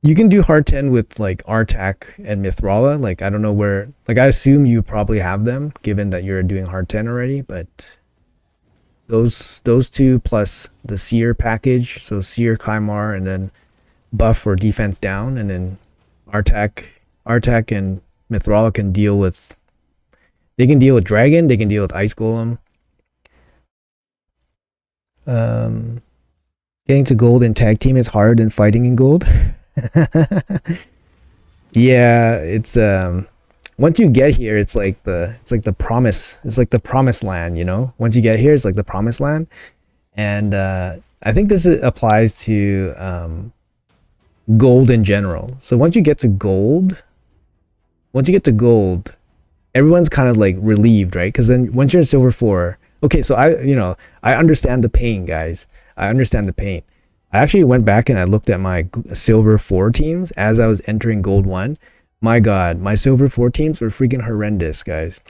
You can do hard 10 with like Artak and Mithrala. Like, I don't know where, like, I assume you probably have them given that you're doing hard 10 already, but those two plus the Seer package, so Seer, Kymar, and then buff for defense down, and then Artak and Mithrala can deal with, they can deal with Dragon, they can deal with Ice Golem. Getting to gold in tag team is harder than fighting in gold. Yeah, it's once you get here, it's like the promise. It's like the promised land, you know? Once you get here, it's like the promised land. And I think this applies to gold in general. So once you get to gold, everyone's kind of like relieved, right? Because then once you're in silver 4, okay, so I understand the pain, guys. I understand the pain. I actually went back and I looked at my silver 4 teams as I was entering gold 1. My god, my silver 4 teams were freaking horrendous, guys.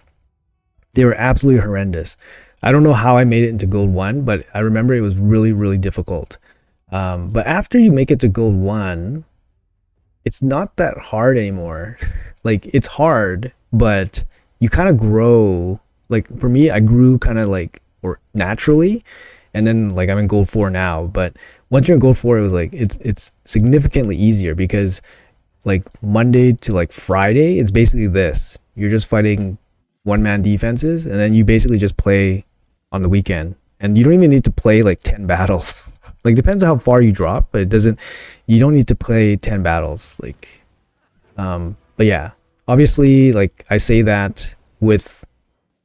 They were absolutely horrendous. I don't know how I made it into gold 1, but I remember it was really, really difficult. But after you make it to gold 1, it's not that hard anymore. Like, it's hard, but you kind of grow. Like, for me, I grew kind of like, or naturally, and then like I'm in gold 4 now. But once you're in gold 4, it was like it's significantly easier, because like Monday to like Friday, it's basically this. You're just fighting one-man defenses, and then you basically just play on the weekend, and you don't even need to play like 10 battles. Like, depends on how far you drop, but you don't need to play 10 battles. Like, but yeah, obviously, like I say that with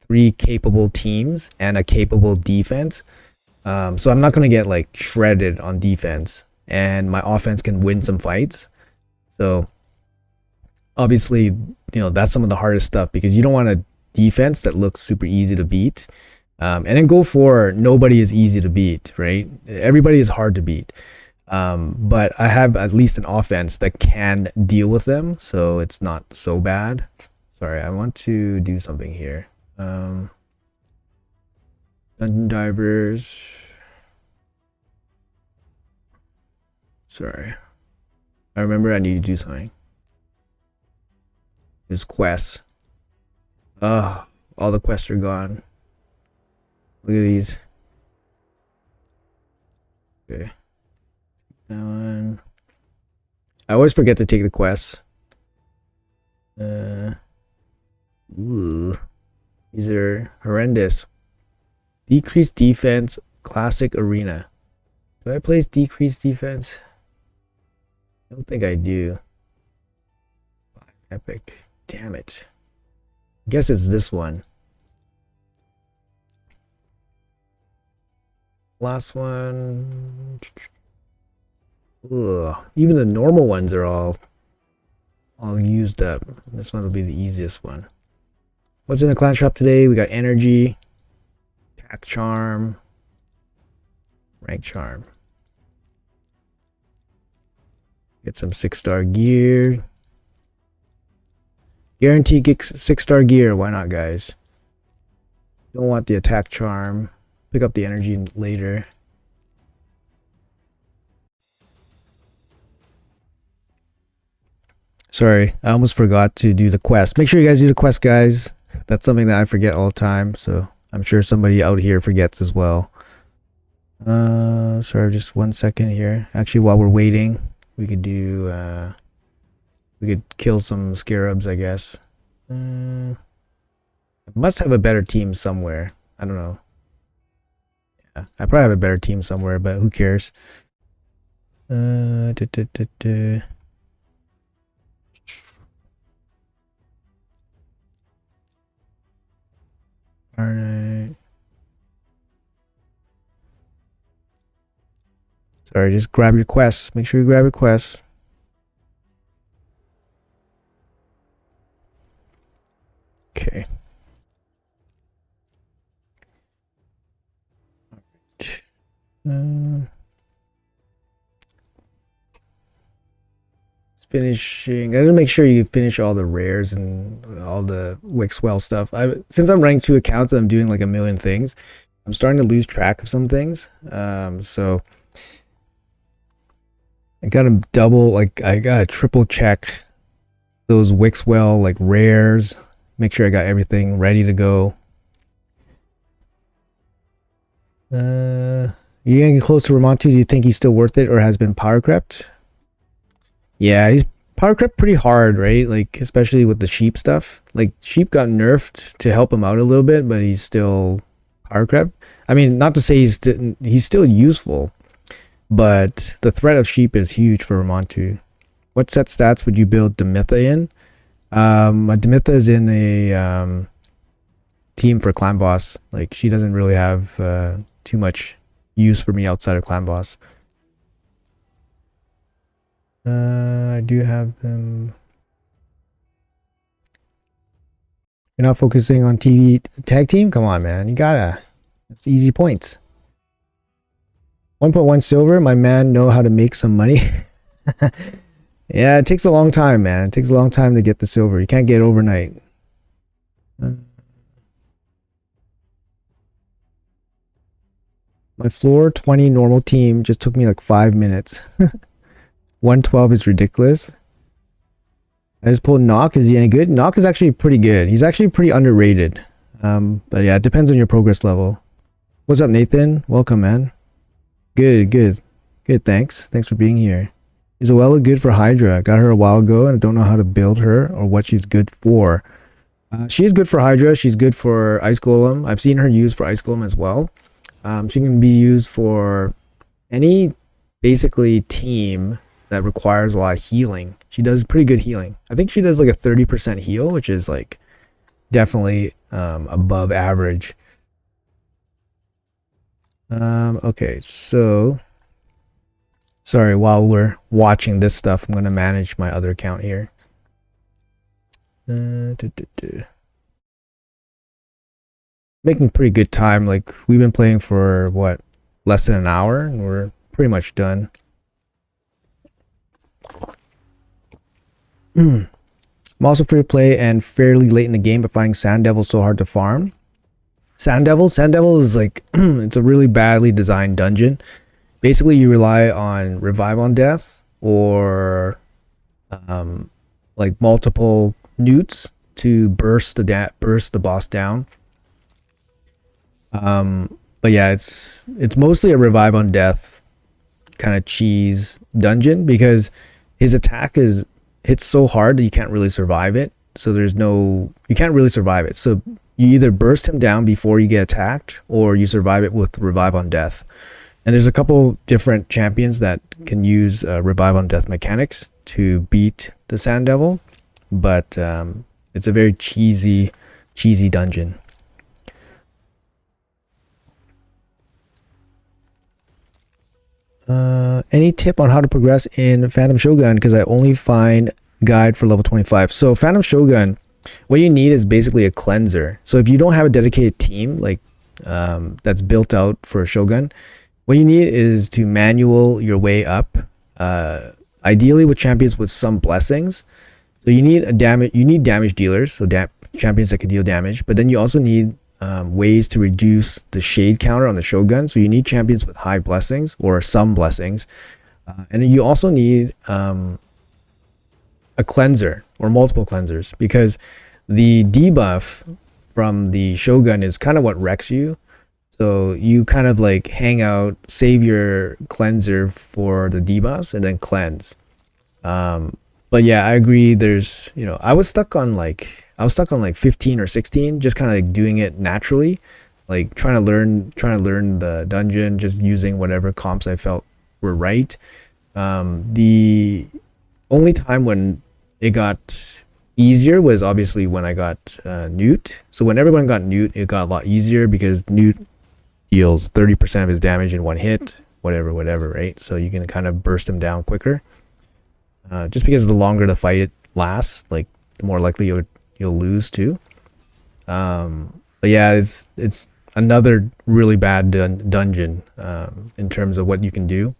3 capable teams and a capable defense. So I'm not going to get like shredded on defense, and my offense can win some fights. So obviously, that's some of the hardest stuff, because you don't want a defense that looks super easy to beat. And in gold 4, nobody is easy to beat, right? Everybody is hard to beat. But I have at least an offense that can deal with them, so it's not so bad. Sorry, I want to do something here. Dungeon divers. Sorry. I remember I need to do something. There's quests. Oh, all the quests are gone. Look at these. Okay. That one. I always forget to take the quests. Ooh. These are horrendous. Decreased defense, classic arena. Do I place decreased defense? I don't think I do. Epic. Damn it. I guess it's this one. Last one. Ugh. Even the normal ones are all used up. This one will be the easiest one. What's in the clan shop today? We got energy, pack charm, rank charm. Get some 6-star gear. Guarantee get 6-star gear. Why not, guys? Don't want the attack charm. Pick up the energy later. Sorry, I almost forgot to do the quest. Make sure you guys do the quest, guys. That's something that I forget all the time, so I'm sure somebody out here forgets as well. Sorry, just 1 second here. Actually, while we're waiting, we could do we could kill some scarabs, I guess. I must have a better team somewhere. I don't know. Yeah, I probably have a better team somewhere, but who cares? Alright. Sorry, just grab your quests. Make sure you grab your quests. Okay. Finishing. I gotta make sure you finish all the rares and all the Wixwell stuff. Since I'm ranked 2 accounts and I'm doing like a million things, I'm starting to lose track of some things. So I gotta I gotta triple check those Wixwell like rares. Make sure I got everything ready to go. You're gonna get close to Ramontu. Do you think he's still worth it or has been power crept? Yeah, he's power crept pretty hard, right? Like, especially with the sheep stuff. Like, sheep got nerfed to help him out a little bit, but he's still power creep. I mean, not to say he's still useful, but the threat of sheep is huge for Ramontu. What set stats would you build Demitha in? Demitha is in a team for clan boss. Like, she doesn't really have too much use for me outside of clan boss. I do have them. You're not focusing on TV tag team? Come on, man. You gotta. It's easy points. 1.1 silver. My man know how to make some money. Yeah, it takes a long time, man. It takes a long time to get the silver. You can't get it overnight. My floor 20 normal team just took me like 5 minutes. 112 is ridiculous. I just pulled Knock. Is he any good? Knock is actually pretty good. He's actually pretty underrated. But yeah, it depends on your progress level. What's up, Nathan? Welcome, man. Good. Thanks for being here. Is Oella good for Hydra? Got her a while ago and I don't know how to build her or what she's good for. She's good for Hydra. She's good for Ice Golem. I've seen her used for Ice Golem as well. She can be used for any basically team that requires a lot of healing. She does pretty good healing. I think she does like a 30% heal, which is like definitely above average. Okay, so sorry, while we're watching this stuff, I'm gonna manage my other account here. Making pretty good time. Like, we've been playing for what, less than an hour, and we're pretty much done. I'm also free to play and fairly late in the game, but finding Sand Devil so hard to farm. Sand Devil is like it's a really badly designed dungeon. Basically, you rely on revive on death or like multiple newts to burst the boss down. But yeah, it's mostly a revive on death kind of cheese dungeon because his attack hits so hard that you can't really survive it. So you can't really survive it. So you either burst him down before you get attacked or you survive it with revive on death. And there's a couple different champions that can use revive on death mechanics to beat the Sand Devil, but it's a very cheesy dungeon. Any tip on how to progress in Phantom Shogun? Because I only find guide for level 25. So Phantom Shogun, what you need is basically a cleanser. So if you don't have a dedicated team like that's built out for a Shogun, what you need is to manual your way up. Ideally with champions with some blessings. So you need damage dealers, so champions that can deal damage, but then you also need ways to reduce the shade counter on the Shogun. So you need champions with high blessings or some blessings. And you also need a cleanser or multiple cleansers, because the debuff from the Shogun is kind of what wrecks you. So you kind of like hang out, save your cleanser for the debuffs and then cleanse. But yeah, I agree. There's, I was stuck on like 15 or 16, just kind of like doing it naturally, like trying to learn the dungeon, just using whatever comps I felt were right. The only time when it got easier was obviously when I got Newt. So when everyone got Newt, it got a lot easier because Newt deals 30% of his damage in one hit, whatever, right? So you can kind of burst him down quicker. Just because the longer the fight lasts, like the more likely you'll lose too. But yeah, it's another really bad dungeon in terms of what you can do.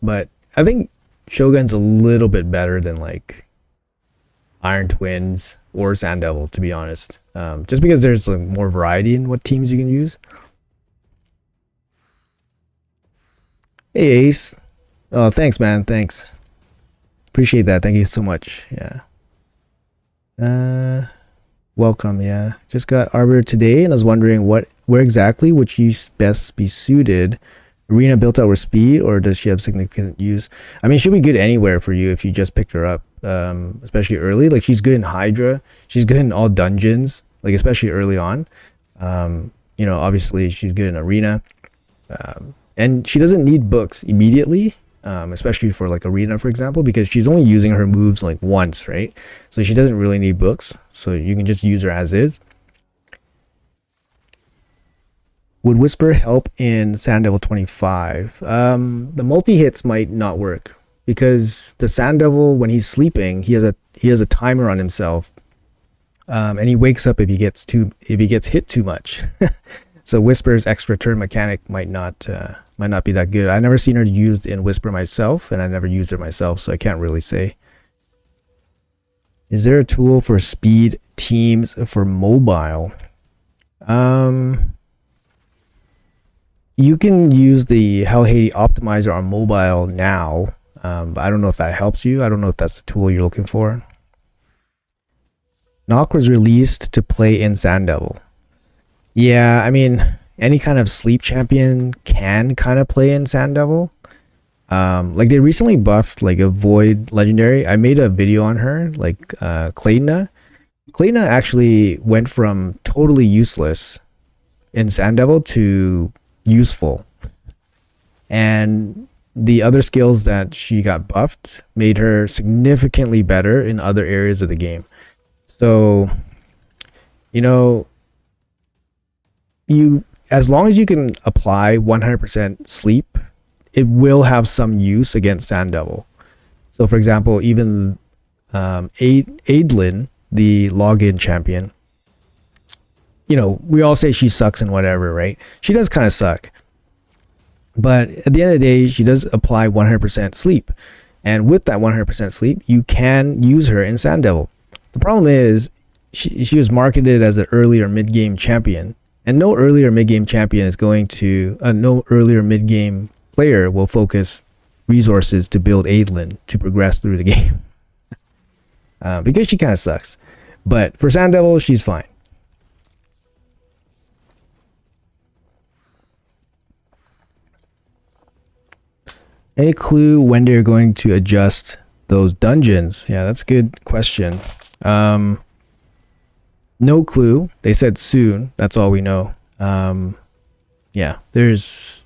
But I think Shogun's a little bit better than like Iron Twins or Sand Devil, to be honest. Just because there's like more variety in what teams you can use. Hey Ace. Oh, thanks man, thanks. Appreciate that. Thank you so much. Yeah. Welcome. Yeah. Just got Arbiter today and I was wondering where exactly would you best be suited? Arena built out with speed, or does she have significant use? I mean, she'll be good anywhere for you if you just picked her up, especially early. Like, she's good in Hydra. She's good in all dungeons, like especially early on. You know, obviously she's good in arena, and she doesn't need books immediately, especially for like arena, for example, because she's only using her moves like once, right? So she doesn't really need books, so you can just use her as is. Would Whisper help in Sand Devil 25? The multi-hits might not work because the Sand Devil, when he's sleeping, he has a timer on himself, and he wakes up if he gets hit too much. So Whisper's extra turn mechanic might not be that good. I've never seen her used in Whisper myself, and I never used her myself, so I can't really say. Is there a tool for speed teams for mobile? You can use the Hell Haiti optimizer on mobile now, but I don't know if that helps you. I don't know if that's the tool you're looking for. Knock was released to play in Sand Devil. Yeah, I mean, any kind of sleep champion can kind of play in Sand Devil. Like they recently buffed like a Void legendary. I made a video on her, like Clayna. Clayna actually went from totally useless in Sand Devil to useful, and the other skills that she got buffed made her significantly better in other areas of the game. So, you know, as long as you can apply 100% sleep, it will have some use against Sand Devil. So for example, even Adlin, the login champion, you know, we all say she sucks and whatever, right? She does kind of suck. But at the end of the day, she does apply 100% sleep. And with that 100% sleep, you can use her in Sand Devil. The problem is, she was marketed as an earlier mid-game champion. And no earlier mid-game champion is going to... no earlier mid-game player will focus resources to build Adlin to progress through the game. Because she kind of sucks. But for Sand Devil, she's fine. Any clue when they're going to adjust those dungeons? Yeah, that's a good question. No clue. They said soon. That's all we know. Yeah, it's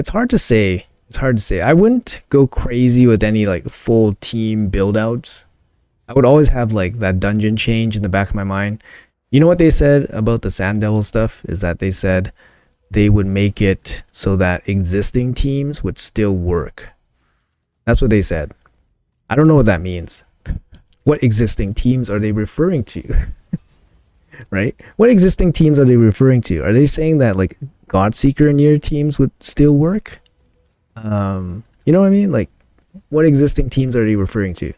hard to say. It's hard to say. I wouldn't go crazy with any like full team build outs. I would always have like that dungeon change in the back of my mind. You know what they said about the Sand Devil stuff is that they said they would make it so that existing teams would still work. That's what they said. I don't know what that means. What existing teams are they referring to? Right? What existing teams are they referring to? Are they saying that like Godseeker and your teams would still work? You know what I mean? Like, what existing teams are they referring to?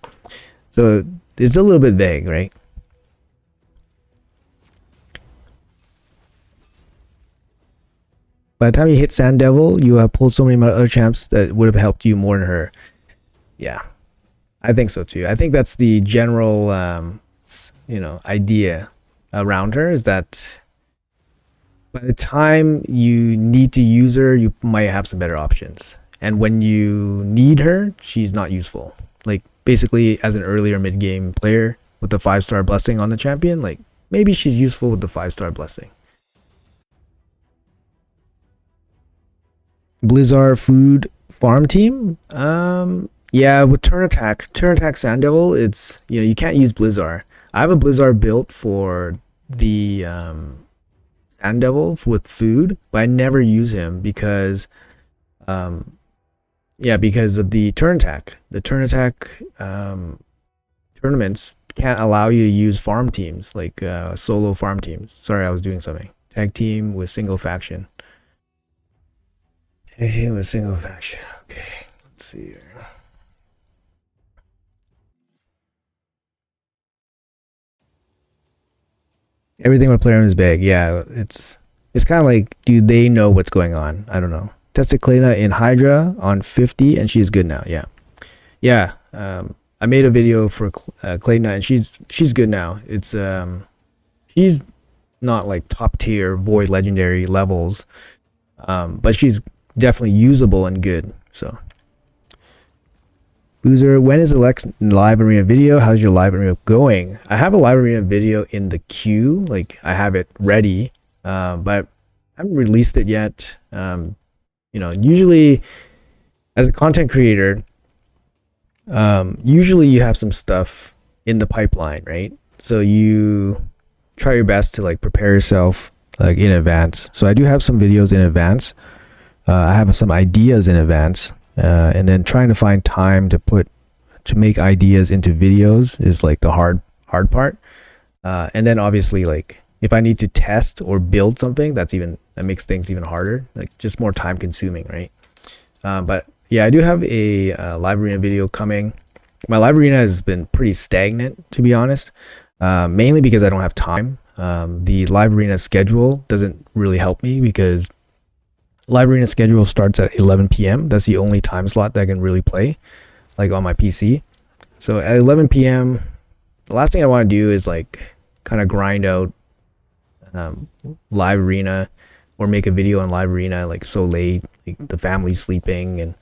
So it's a little bit vague, right? By the time you hit Sand Devil, you have pulled so many other champs that would have helped you more than her. Yeah, I think so too. I think that's the general, idea around her is that by the time you need to use her, you might have some better options. And when you need her, she's not useful. Like basically as an earlier mid-game player with the 5-star blessing on the champion, like maybe she's useful with the 5-star blessing. Blizzard food farm team? Yeah, with turn attack Sand Devil, it's, you can't use Blizzard. I have a Blizzard built for the Sand Devil with food, but I never use him because because of the turn attack. The turn attack tournaments can't allow you to use farm teams, like solo farm teams. Sorry, I was doing something. Tag team with single faction. Tag team with single faction. Okay, let's see here. Everything with player is big. Yeah, it's kind of like, do they know what's going on? I don't know. Tested Clayna in Hydra on 50, and she's good now. Yeah. I made a video for Clayna, and she's good now. It's she's not like top tier Void legendary levels, but she's definitely usable and good. So Boozer, when is the next live arena video? How's your live arena going? I have a live arena video in the queue. Like, I have it ready, but I haven't released it yet. You know, usually as a content creator, usually you have some stuff in the pipeline, right? So you try your best to like prepare yourself like in advance. So I do have some videos in advance. I have some ideas in advance, and then trying to find time to make ideas into videos is like the hard part. And then obviously, like if I need to test or build something, that makes things even harder, like just more time consuming, right? But yeah, I do have a live arena video coming. My live arena has been pretty stagnant, to be honest, mainly because I don't have time. The live arena schedule doesn't really help me because live arena schedule starts at 11 p.m. That's the only time slot that I can really play, like on my PC. So at 11 p.m., the last thing I want to do is like kind of grind out live arena or make a video on live arena like so late, like the family's sleeping and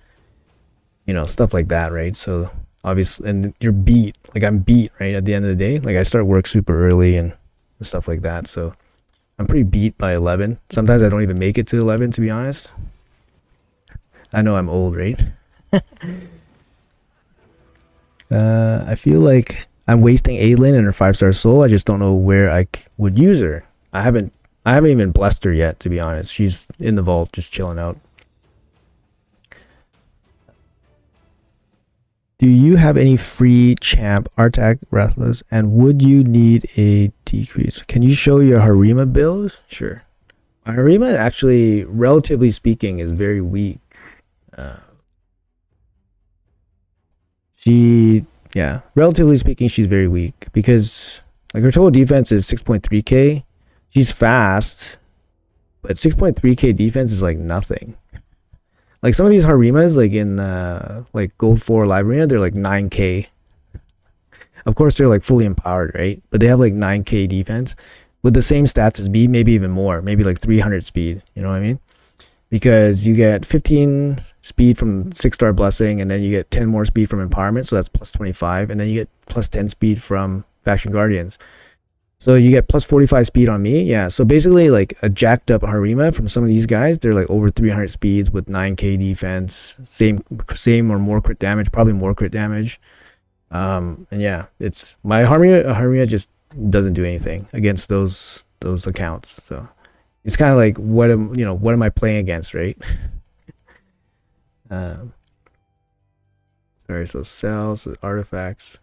you know, stuff like that, right? So obviously, and you're beat, like I'm beat, right? At the end of the day, like I start work super early and stuff like that. So I'm pretty beat by 11. Sometimes I don't even make it to 11, to be honest. I know I'm old, right? I feel like I'm wasting Aileen and her 5-star soul. I just don't know where I would use her. I haven't even blessed her yet, to be honest. She's in the vault, just chilling out. Do you have any free champ Artak wrestlers, and would you need a decrease? Can you show your Harima build? Sure. My Harima, actually, relatively speaking, is very weak. Relatively speaking, she's very weak because like her total defense is 6.3k. She's fast, but 6.3k defense is like nothing. Like some of these Harimas, like in like Gold 4 Live Arena, they're like 9k. Of course, they're like fully empowered, right? But they have like 9k defense with the same stats as B, maybe even more, maybe like 300 speed. You know what I mean? Because you get 15 speed from 6-star blessing, and then you get 10 more speed from empowerment, so that's plus 25, and then you get plus 10 speed from faction guardians. So you get plus 45 speed on me. Yeah, so basically like a jacked up Harima from some of these guys, they're like over 300 speeds with 9k defense, same or more crit damage, probably more crit damage. And yeah, it's my Harima just doesn't do anything against those accounts. So it's kind of like what am I playing against, right? Sorry, so cells, artifacts.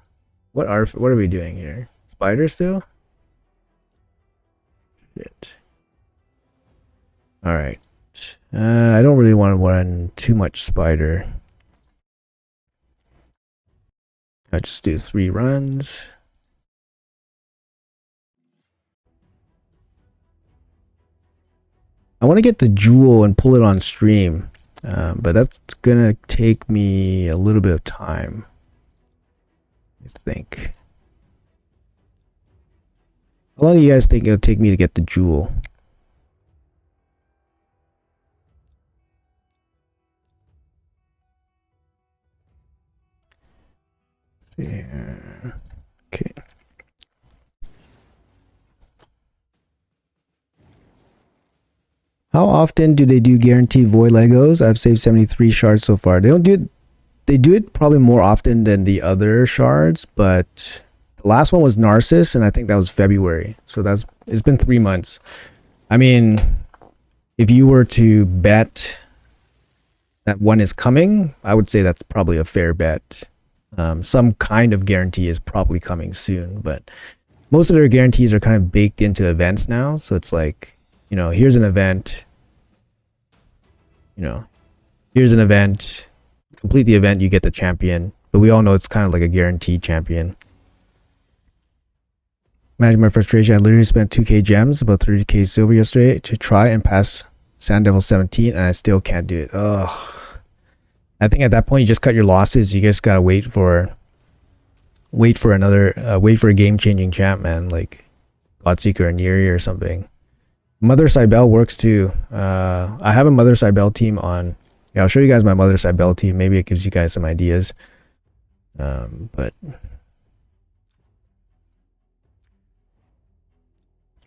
What are we doing here? Spider still? Shit. All right. I don't really want to run too much spider. I just do 3 runs. I want to get the jewel and pull it on stream, but that's gonna take me a little bit of time, I think. How long do you guys think it'll take me to get the jewel? Yeah. Okay. How often do they do guaranteed void Legos? I've saved 73 shards so far. They do it probably more often than the other shards, but the last one was Narcissus, and I think that was February. So it's been 3 months. I mean, if you were to bet that one is coming, I would say that's probably a fair bet. Some kind of guarantee is probably coming soon, but most of their guarantees are kind of baked into events now. So it's like, here's an event, here's an event, complete the event, you get the champion. But we all know it's kind of like a guaranteed champion. Imagine my frustration. I literally spent 2k gems, about 30k silver yesterday to try and pass Sand Devil 17, and I still can't do it. Ugh. I think at that point you just cut your losses. You just gotta wait for a game-changing champ, man, like Godseeker or Neri or something. Mother Cybele works too. I have a Mother Cybele team on. Yeah, I'll show you guys my Mother Cybele team. Maybe it gives you guys some ideas. But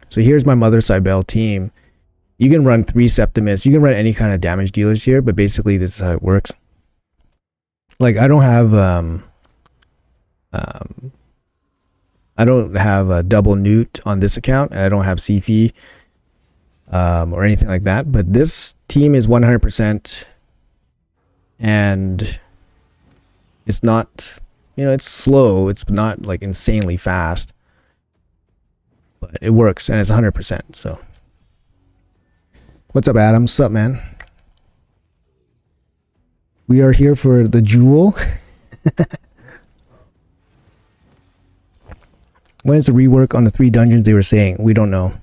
so here's my Mother Cybele team. You can run 3 Septimus. You can run any kind of damage dealers here, but basically this is how it works. Like I don't have a double newt on this account, and I don't have CFE or anything like that. But this team is 100%, and it's not, it's slow. It's not like insanely fast, but it works, and it's 100%. So, what's up, Adam? What's up, man? We are here for the jewel. When is the rework on the 3 dungeons they were saying? We don't know.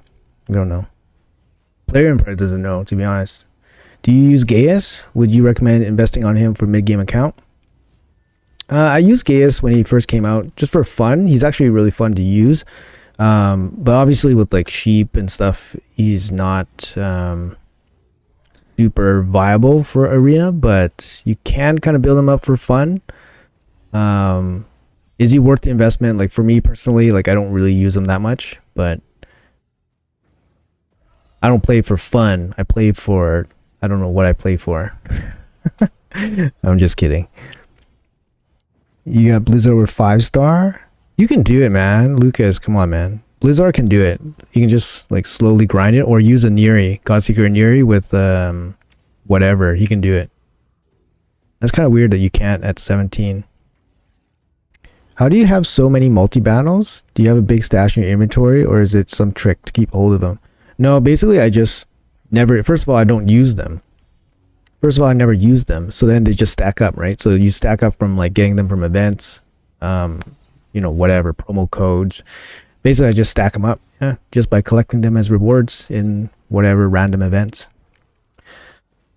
We don't know. Player Empire doesn't know, to be honest. Do you use Gaius? Would you recommend investing on him for mid-game account? I used Gaius when he first came out, just for fun. He's actually really fun to use. But obviously with like sheep and stuff, he's not super viable for arena, but you can kind of build him up for fun. Is he worth the investment? Like for me personally, like I don't really use him that much, but I don't play for fun. I play for, I don't know what I play for. I'm just kidding. You got Blizzard over 5-star? You can do it, man. Lucas, come on, man. Blizzard can do it. You can just like slowly grind it, or use a Neri, Godseeker Neri with whatever. He can do it. That's kind of weird that you can't at 17. How do you have so many multi-battles? Do you have a big stash in your inventory, or is it some trick to keep hold of them? No, basically I just never, first of all, I don't use them. First of all, I never use them. So then they just stack up, right? So you stack up from like getting them from events, whatever, promo codes. Basically I just stack them up, just by collecting them as rewards in whatever random events.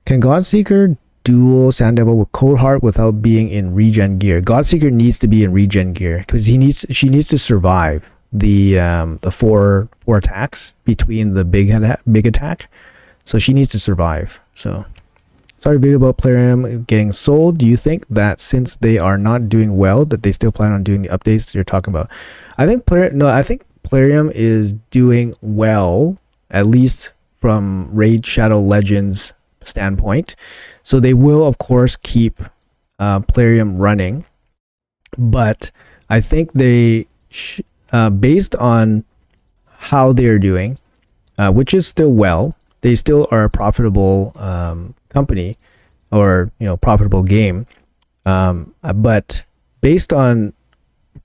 Can Godseeker duel Sand Devil with Cold Heart without being in regen gear? Godseeker needs to be in regen gear because she needs to survive the four attacks between the big attack. So she needs to survive. So sorry, video about Plarium getting sold. Do you think that since they are not doing well, that they still plan on doing the updates that you're talking about? I think Plarium is doing well, at least from Raid Shadow Legends standpoint. So they will of course keep Plarium running, but I think they based on how they're doing, which is still well, they still are a profitable company, or profitable game, but based on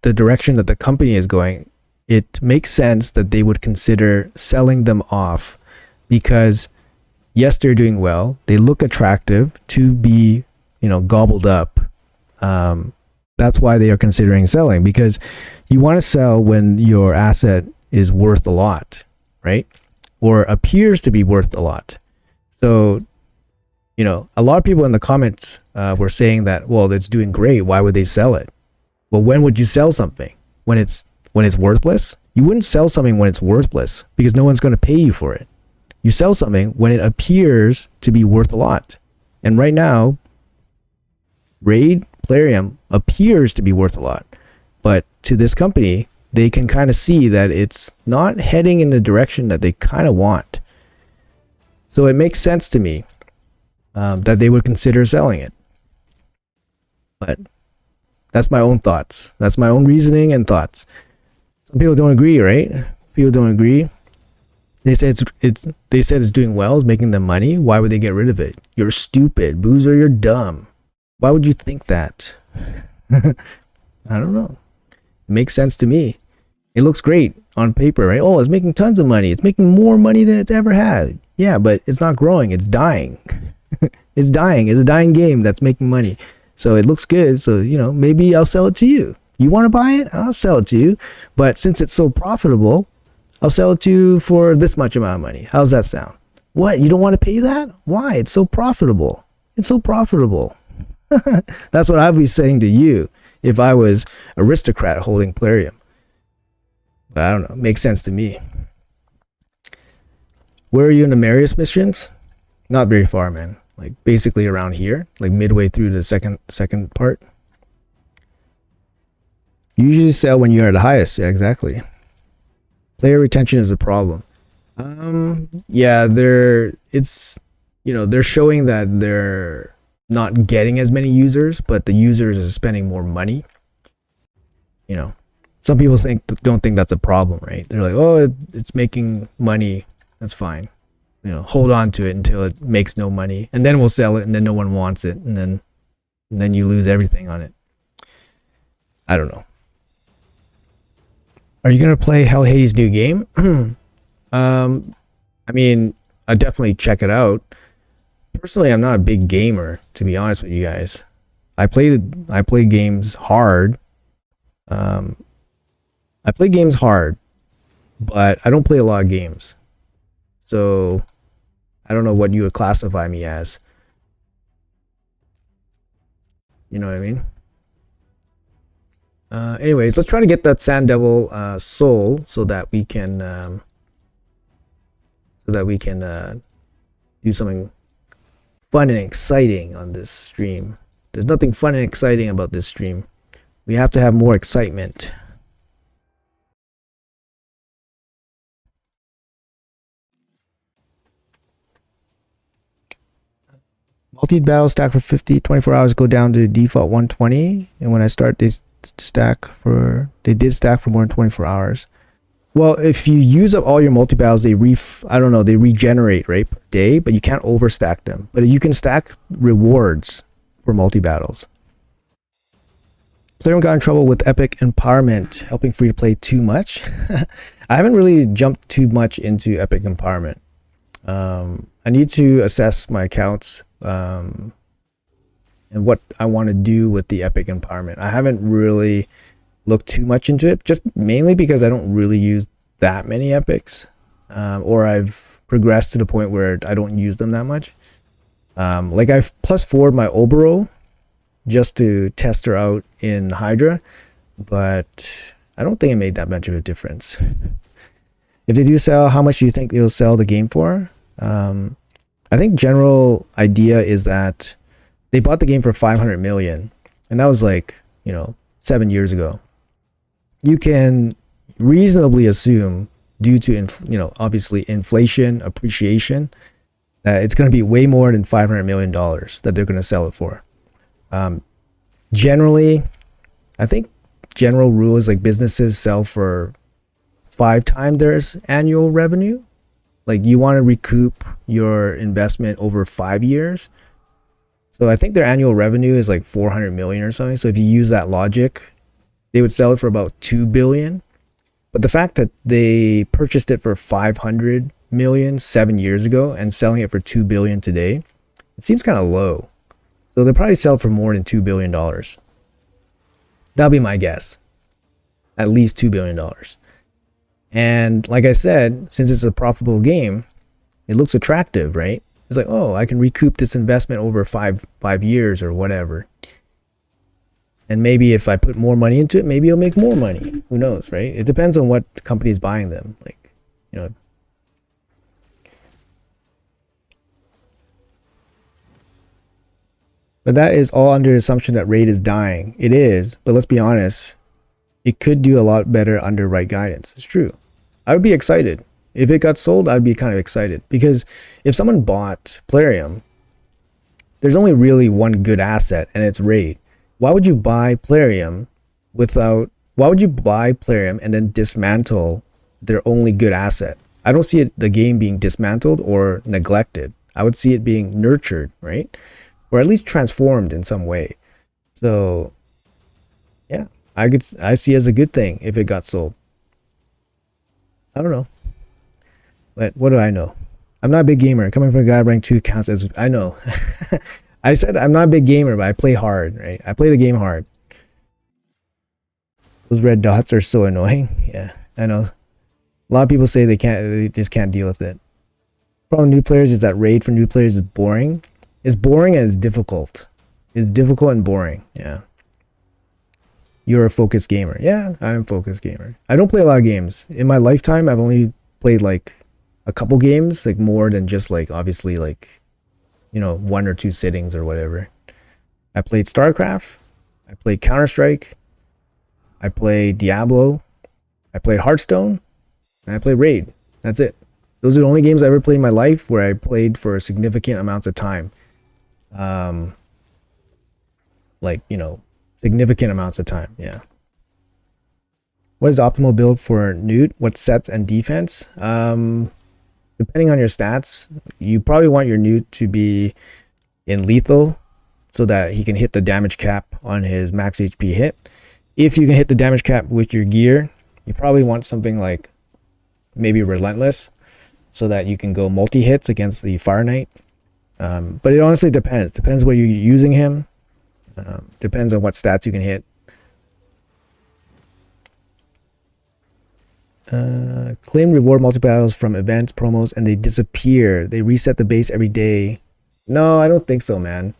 the direction that the company is going, it makes sense that they would consider selling them off, because yes, they're doing well, they look attractive to be gobbled up. That's why they are considering selling, because you want to sell when your asset is worth a lot, right? Or appears to be worth a lot. So a lot of people in the comments were saying that, well, it's doing great, why would they sell it? Well, when would you sell something? When it's worthless? You wouldn't sell something when it's worthless, because no one's going to pay you for it. You sell something when it appears to be worth a lot. And right now, Raid Plarium appears to be worth a lot, but to this company, they can kind of see that it's not heading in the direction that they kind of want. So it makes sense to me that they would consider selling it. But that's my own thoughts. That's my own reasoning and thoughts. Some people don't agree, right? People don't agree. They say it's doing well, it's making them money. Why would they get rid of it? You're stupid, Boozer. You're dumb. Why would you think that? I don't know. It makes sense to me. It looks great on paper, right? Oh, it's making tons of money. It's making more money than it's ever had. Yeah, but it's not growing. It's dying. It's dying. It's a dying game that's making money. So it looks good. So, maybe I'll sell it to you. You want to buy it? I'll sell it to you. But since it's so profitable, I'll sell it to you for this much amount of money. How's that sound? What? You don't want to pay that? Why? It's so profitable. It's so profitable. That's what I'd be saying to you if I was Aristocrat holding Plarium. But I don't know. It makes sense to me. Where are you in the Marius missions? Not very far, man. Like basically around here, like midway through the second part. You usually sell when you're at the highest. Yeah, exactly. Player retention is a problem. Yeah, they're showing that they're not getting as many users, but the users are spending more money. You know, some people don't think that's a problem, right? They're like, oh, it's making money. That's fine. Hold on to it until it makes no money, and then we'll sell it, and then no one wants it, and then you lose everything on it. I don't know. Are you gonna play Hell Hades' new game? I mean, I definitely check it out. Personally, I'm not a big gamer, to be honest with you guys. I play games hard. I play games hard, but I don't play a lot of games. So I don't know what you would classify me as. You know what I mean? Anyways, let's try to get that Sand Devil soul so that we can do something fun and exciting on this stream. There's nothing fun and exciting about this stream. We have to have more excitement. Multi-battle stack for 24 hours go down to default 120, and when I start they did stack for more than 24 hours. Well, if you use up all your multi-battles, they regenerate, right, per day, but you can't overstack them. But you can stack rewards for multi-battles. Player got in trouble with Epic Empowerment, helping free-to-play too much. I haven't really jumped too much into Epic Empowerment. I need to assess my accounts and what I want to do with the Epic Empowerment. I haven't really looked too much into it, just mainly because I don't really use that many epics, or I've progressed to the point where I don't use them that much. Like I've +4'd my Obero just to test her out in Hydra, but I don't think it made that much of a difference. If they do sell, how much do you think they'll sell the game for? I think general idea is that they bought the game for 500 million, and that was like 7 years ago. You can reasonably assume, due to obviously inflation, appreciation, that it's going to be way more than $500 million that they're going to sell it for. Generally, I think general rule is like businesses sell for 5 times their annual revenue. Like you want to recoup your investment over 5 years. So I think their annual revenue is like 400 million or something. So if you use that logic, they would sell it for about 2 billion. But the fact that they purchased it for 500 million 7 years ago and selling it for 2 billion today, it seems kind of low. So they'll probably sell for more than $2 billion. That'll be my guess. At least $2 billion. And like I said, since it's a profitable game, it looks attractive, right? It's like, oh, I can recoup this investment over five years or whatever. And maybe if I put more money into it, maybe it'll make more money. Who knows, right? It depends on what company is buying them. Like, But that is all under the assumption that Raid is dying. It is, but let's be honest, it could do a lot better under right guidance. It's true. I would be excited. If it got sold, I'd be kind of excited. Because if someone bought Plarium, there's only really one good asset, and it's Raid. Why would you buy Plarium and then dismantle their only good asset? I don't see the game being dismantled or neglected. I would see it being nurtured, right? Or at least transformed in some way. So yeah, I see it as a good thing if it got sold. I don't know. But what do I know? I'm not a big gamer. Coming from a guy ranked 2 counts as I know. I said I'm not a big gamer, but I play hard, right? I play the game hard. Those red dots are so annoying. Yeah, I know. A lot of people say they just can't deal with it. Problem with new players is that Raid for new players is boring. It's boring and it's difficult. It's difficult and boring. Yeah. You're a focused gamer. Yeah, I'm a focused gamer. I don't play a lot of games. In my lifetime, I've only played like a couple games, like more than just like obviously like 1 or 2 sittings or whatever. I played StarCraft. I played Counter-Strike. I play Diablo, I play Hearthstone, and I play Raid. That's it. Those are the only games I ever played in my life where I played for significant amounts of time. Like, you know, significant amounts of time. Yeah. What is the optimal build for Newt? What sets and defense? Depending on your stats, you probably want your Newt to be in lethal so that he can hit the damage cap on his max HP hit. If you can hit the damage cap with your gear, you probably want something like maybe relentless so that you can go multi-hits against the Fire Knight. But it honestly depends. Depends where you're using him. Depends on what stats you can hit. Claim reward multi-battles from events, promos, and they disappear. They reset the base every day. No, I don't think so, man.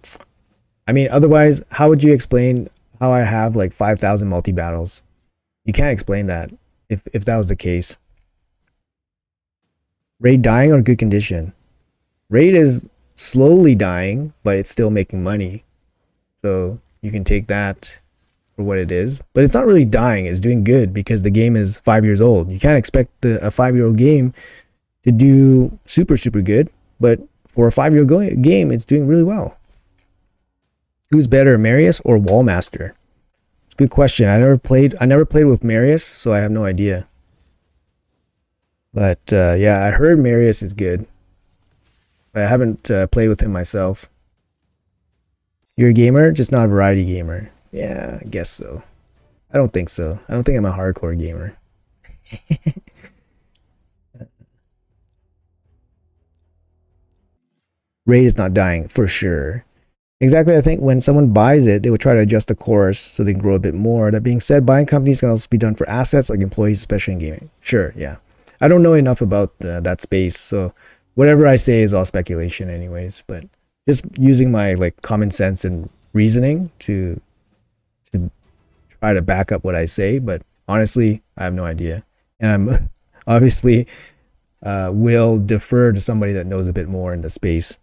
I mean, otherwise, how would you explain how I have like 5,000 multi-battles? You can't explain that if that was the case. Raid dying or good condition? Raid is slowly dying, but it's still making money. So you can take that for what it is. But it's not really dying. It's doing good because the game is 5 years old. You can't expect a 5-year-old game to do super, super good. But for a 5-year-old game, it's doing really well. Who's better, Marius or Wallmaster? It's a good question. I never played with Marius, so I have no idea. But yeah, I heard Marius is good. But I haven't played with him myself. You're a gamer, just not a variety gamer. Yeah, I guess so. I don't think so. I don't think I'm a hardcore gamer. Raid is not dying, for sure. Exactly, I think when someone buys it, they would try to adjust the course so they can grow a bit more. That being said, buying companies can also be done for assets like employees, especially in gaming. Sure, yeah. I don't know enough about that space, so whatever I say is all speculation anyways, but just using my like common sense and reasoning to try to back up what I say, but honestly, I have no idea. And I'm obviously will defer to somebody that knows a bit more in the space.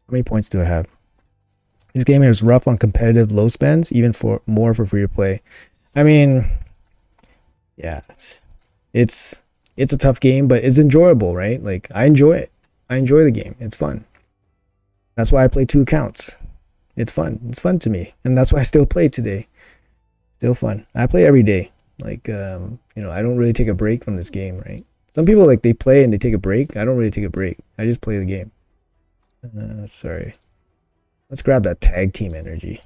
How many points do I have? This game is rough on competitive low spends, even for more for free to play. I mean, yeah, it's a tough game, but it's enjoyable, right? Like I enjoy it. I enjoy the game. It's fun. That's why I play 2 accounts. It's fun. It's fun to me, and that's why I still play today. Still fun. I play every day. Like you know, I don't really take a break from this game, right? Some people like they play and they take a break. I don't really take a break. I just play the game. Sorry. Let's grab that tag team energy.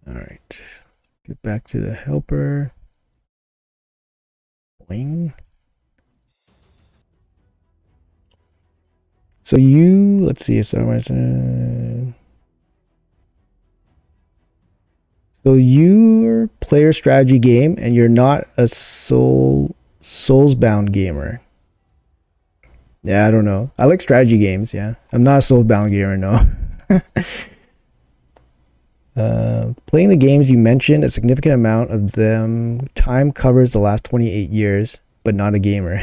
All right. Get back to the helper. Boing. So let's see. So you're player strategy game and you're not a Soulsbound gamer. Yeah, I don't know. I like strategy games, yeah. I'm not a Soulsbound gamer, no. Playing the games you mentioned, a significant amount of them time covers the last 28 years, but not a gamer.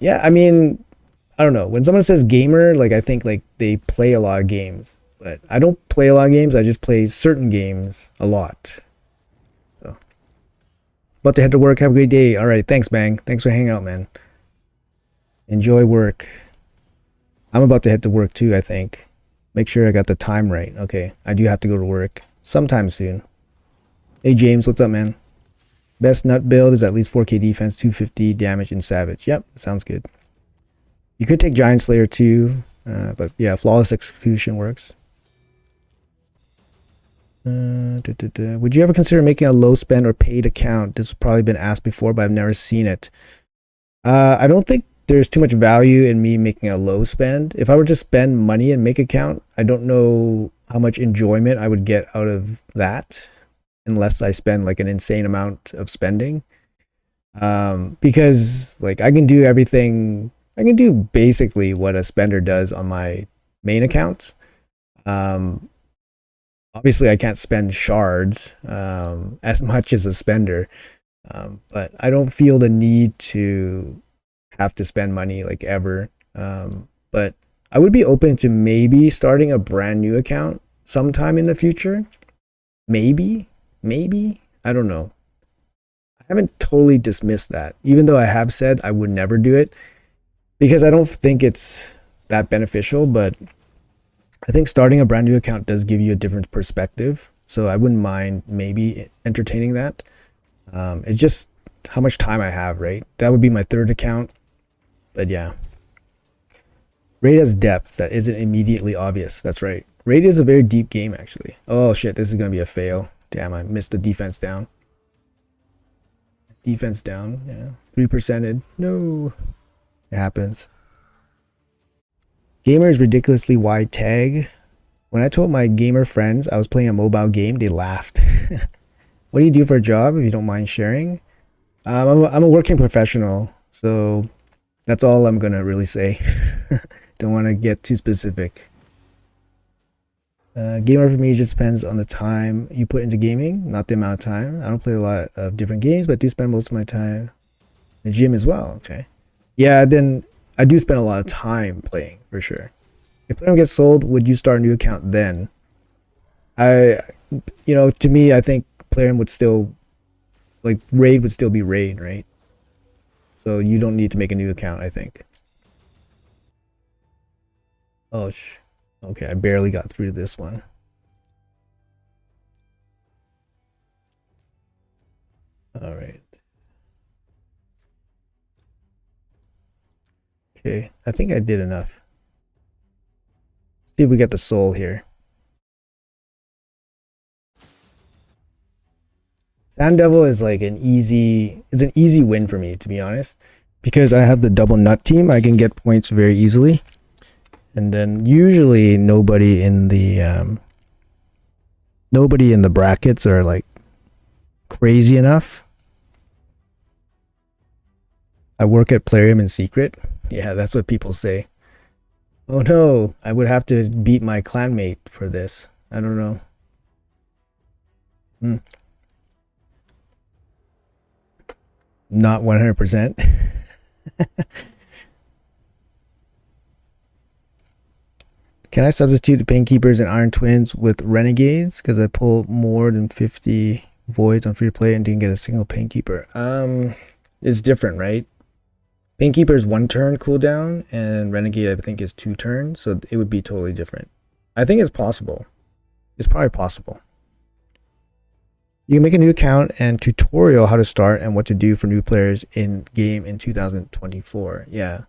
Yeah, I mean, I don't know. When someone says gamer, like I think like they play a lot of games. But I don't play a lot of games. I just play certain games a lot. So, about to head to work. Have a great day. All right. Thanks, Bang. Thanks for hanging out, man. Enjoy work. I'm about to head to work too, I think. Make sure I got the time right. Okay. I do have to go to work sometime soon. Hey, James. What's up, man? Best nut build is at least 4k defense, 250 damage, and savage. Yep. Sounds good. You could take Giant Slayer too. But yeah, flawless execution works. Would you ever consider making a low spend or paid account? This has probably been asked before, but I've never seen it. I don't think there's too much value in me making a low spend. If I were to spend money and make account, I don't know how much enjoyment I would get out of that unless I spend like an insane amount of spending. Because like I can do everything. I can do basically what a spender does on my main accounts. Obviously, I can't spend shards as much as a spender, but I don't feel the need to have to spend money like ever. But I would be open to maybe starting a brand new account sometime in the future. Maybe, I don't know. I haven't totally dismissed that, even though I have said I would never do it because I don't think it's that beneficial. But I think starting a brand new account does give you a different perspective. So I wouldn't mind maybe entertaining that. It's just how much time I have, right? That would be my third account. But yeah. Raid has depth that isn't immediately obvious. That's right. Raid is a very deep game, actually. Oh shit, this is going to be a fail. Damn, I missed the defense down. Defense down, yeah. 3%ed. No. It happens. Gamer is ridiculously wide tag. When I told my gamer friends I was playing a mobile game, they laughed. What do you do for a job, if you don't mind sharing? I'm a working professional, so that's all I'm gonna really say. Don't want to get too specific. Gamer for me just depends on the time you put into gaming, not the amount of time. I don't play a lot of different games, but do spend most of my time in the gym as well. Okay. Yeah, then I do spend a lot of time playing for sure. If Plarium gets sold, would you start a new account then? To me, I think Plarium would still, like, Raid would still be Raid, right? So you don't need to make a new account, I think. Oh, okay, I barely got through this one. All right. Okay, I think I did enough. See if we get the soul here. Sand Devil is like an easy win for me, to be honest, because I have the double nut team. I can get points very easily, and then usually nobody in the brackets are like crazy enough. I work at Plarium in secret. Yeah, that's what people say. Oh no, I would have to beat my clanmate for this. I don't know. Not 100%. Can I substitute the Painkeepers and Iron Twins with Renegades? Because I pull more than 50 voids on free to play and didn't get a single Painkeeper. It's different, right? Painkeeper is 1 turn cooldown, and Renegade I think is 2 turns, so it would be totally different. I think it's possible. It's probably possible. You can make a new account and tutorial how to start and what to do for new players in game in 2024. Yeah,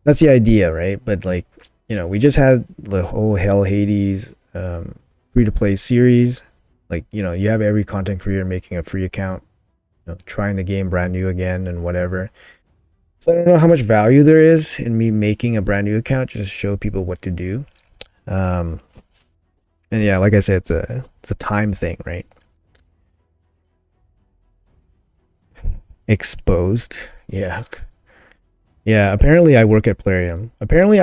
that's the idea, right? But like, we just had the whole Hell Hades free to play series. Like, you have every content creator making a free account, trying the game brand new again and whatever. So I don't know how much value there is in me making a brand new account just to show people what to do. And yeah, like I said, it's a time thing, right? Exposed. Yeah. Apparently I work at Plarium. Apparently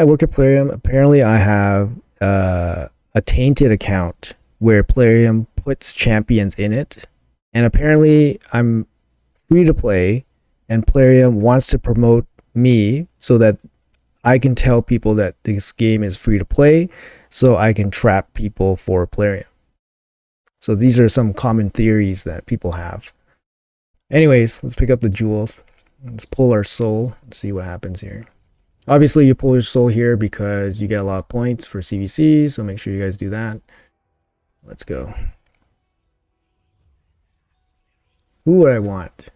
I have a tainted account where Plarium puts champions in it, and apparently I'm free to play, and Plarium wants to promote me so that I can tell people that this game is free to play, so I can trap people for Plarium. So these are some common theories that people have. Anyways, let's pick up the jewels. Let's pull our soul and see what happens here. Obviously, you pull your soul here because you get a lot of points for CVC, so make sure you guys do that. Let's go. Who would I want?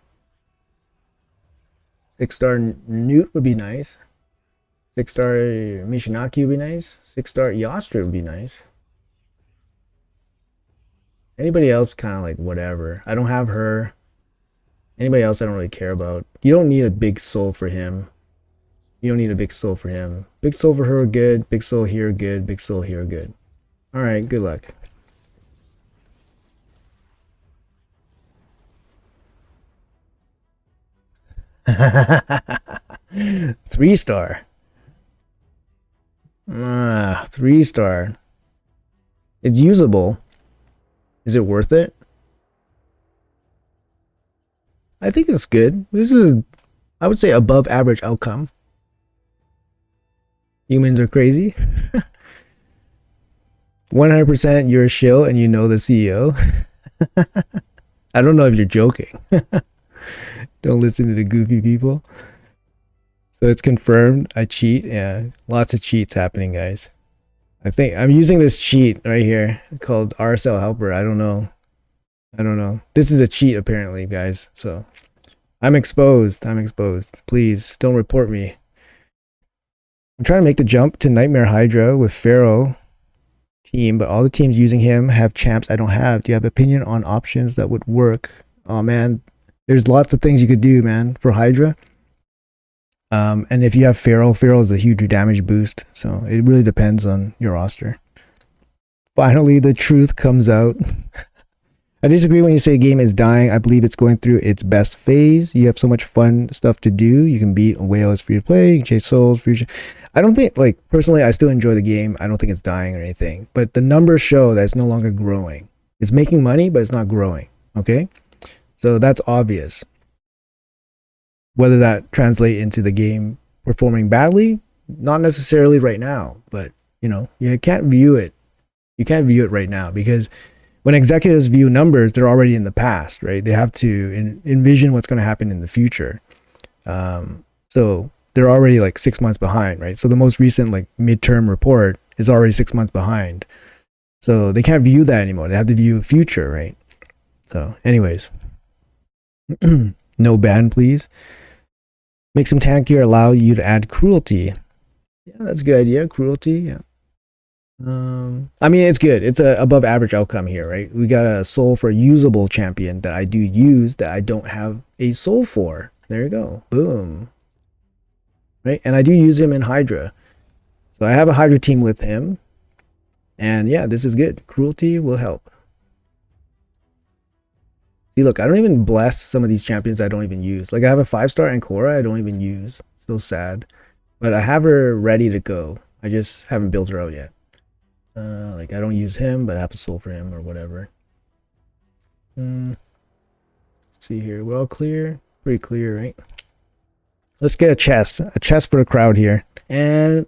6-star Newt would be nice. 6-star Mishinaki would be nice. 6-star Yastra would be nice. Anybody else, kind of like whatever. I don't have her. Anybody else I don't really care about. You don't need a big soul for him. Big soul for her, good. Big soul here, good. Big soul here, good. Alright, good luck. Three-star. 3-star. It's usable. Is it worth it? I think it's good. This is, I would say, above average outcome. Humans are crazy. 100% you're a shill and you know the CEO. I don't know if you're joking. Don't listen to the goofy people. So it's confirmed I cheat. Yeah, lots of cheats happening, guys. I think I'm using this cheat right here called RSL Helper. I don't know. This is a cheat apparently, guys. So I'm exposed. Please don't report me. I'm trying to make the jump to Nightmare Hydra with Pharaoh team, but all the teams using him have champs I don't have. Do you have opinion on options that would work? Oh man, there's lots of things you could do, man, for Hydra. And if you have Pharaoh is a huge damage boost, so it really depends on your roster. Finally, the truth comes out. I disagree when you say a game is dying. I believe it's going through its best phase. You have so much fun stuff to do. You can beat whales free to play. You can chase souls free. I don't think, like, personally, I still enjoy the game. I don't think it's dying or anything. But the numbers show that it's no longer growing. It's making money, but it's not growing. Okay? So that's obvious. Whether that translate into the game performing badly, not necessarily right now. But, you know, you can't view it. You can't view it right now because when executives view numbers, they're already in the past, right? They have to envision what's going to happen in the future. So they're already like 6 months behind, right? So the most recent like midterm report is already 6 months behind. So they can't view that anymore. They have to view future, right? So anyways, no ban, please. Make some tankier, allow you to add cruelty. Yeah, that's a good idea. Cruelty, yeah. I mean, it's good. It's a above average outcome here, right? We got a soul for a usable champion that I do use that I don't have a soul for. There you go. Boom. Right? And I do use him in Hydra. So I have a Hydra team with him. And yeah, this is good. Cruelty will help. See, look, I don't even bless some of these champions I don't even use. Like I have a 5-star Ancora I don't even use. So sad. But I have her ready to go. I just haven't built her out yet. Like I don't use him, but I have a soul for him or whatever. Let's see here. We're all clear. Pretty clear, right? Let's get a chest for the crowd here. And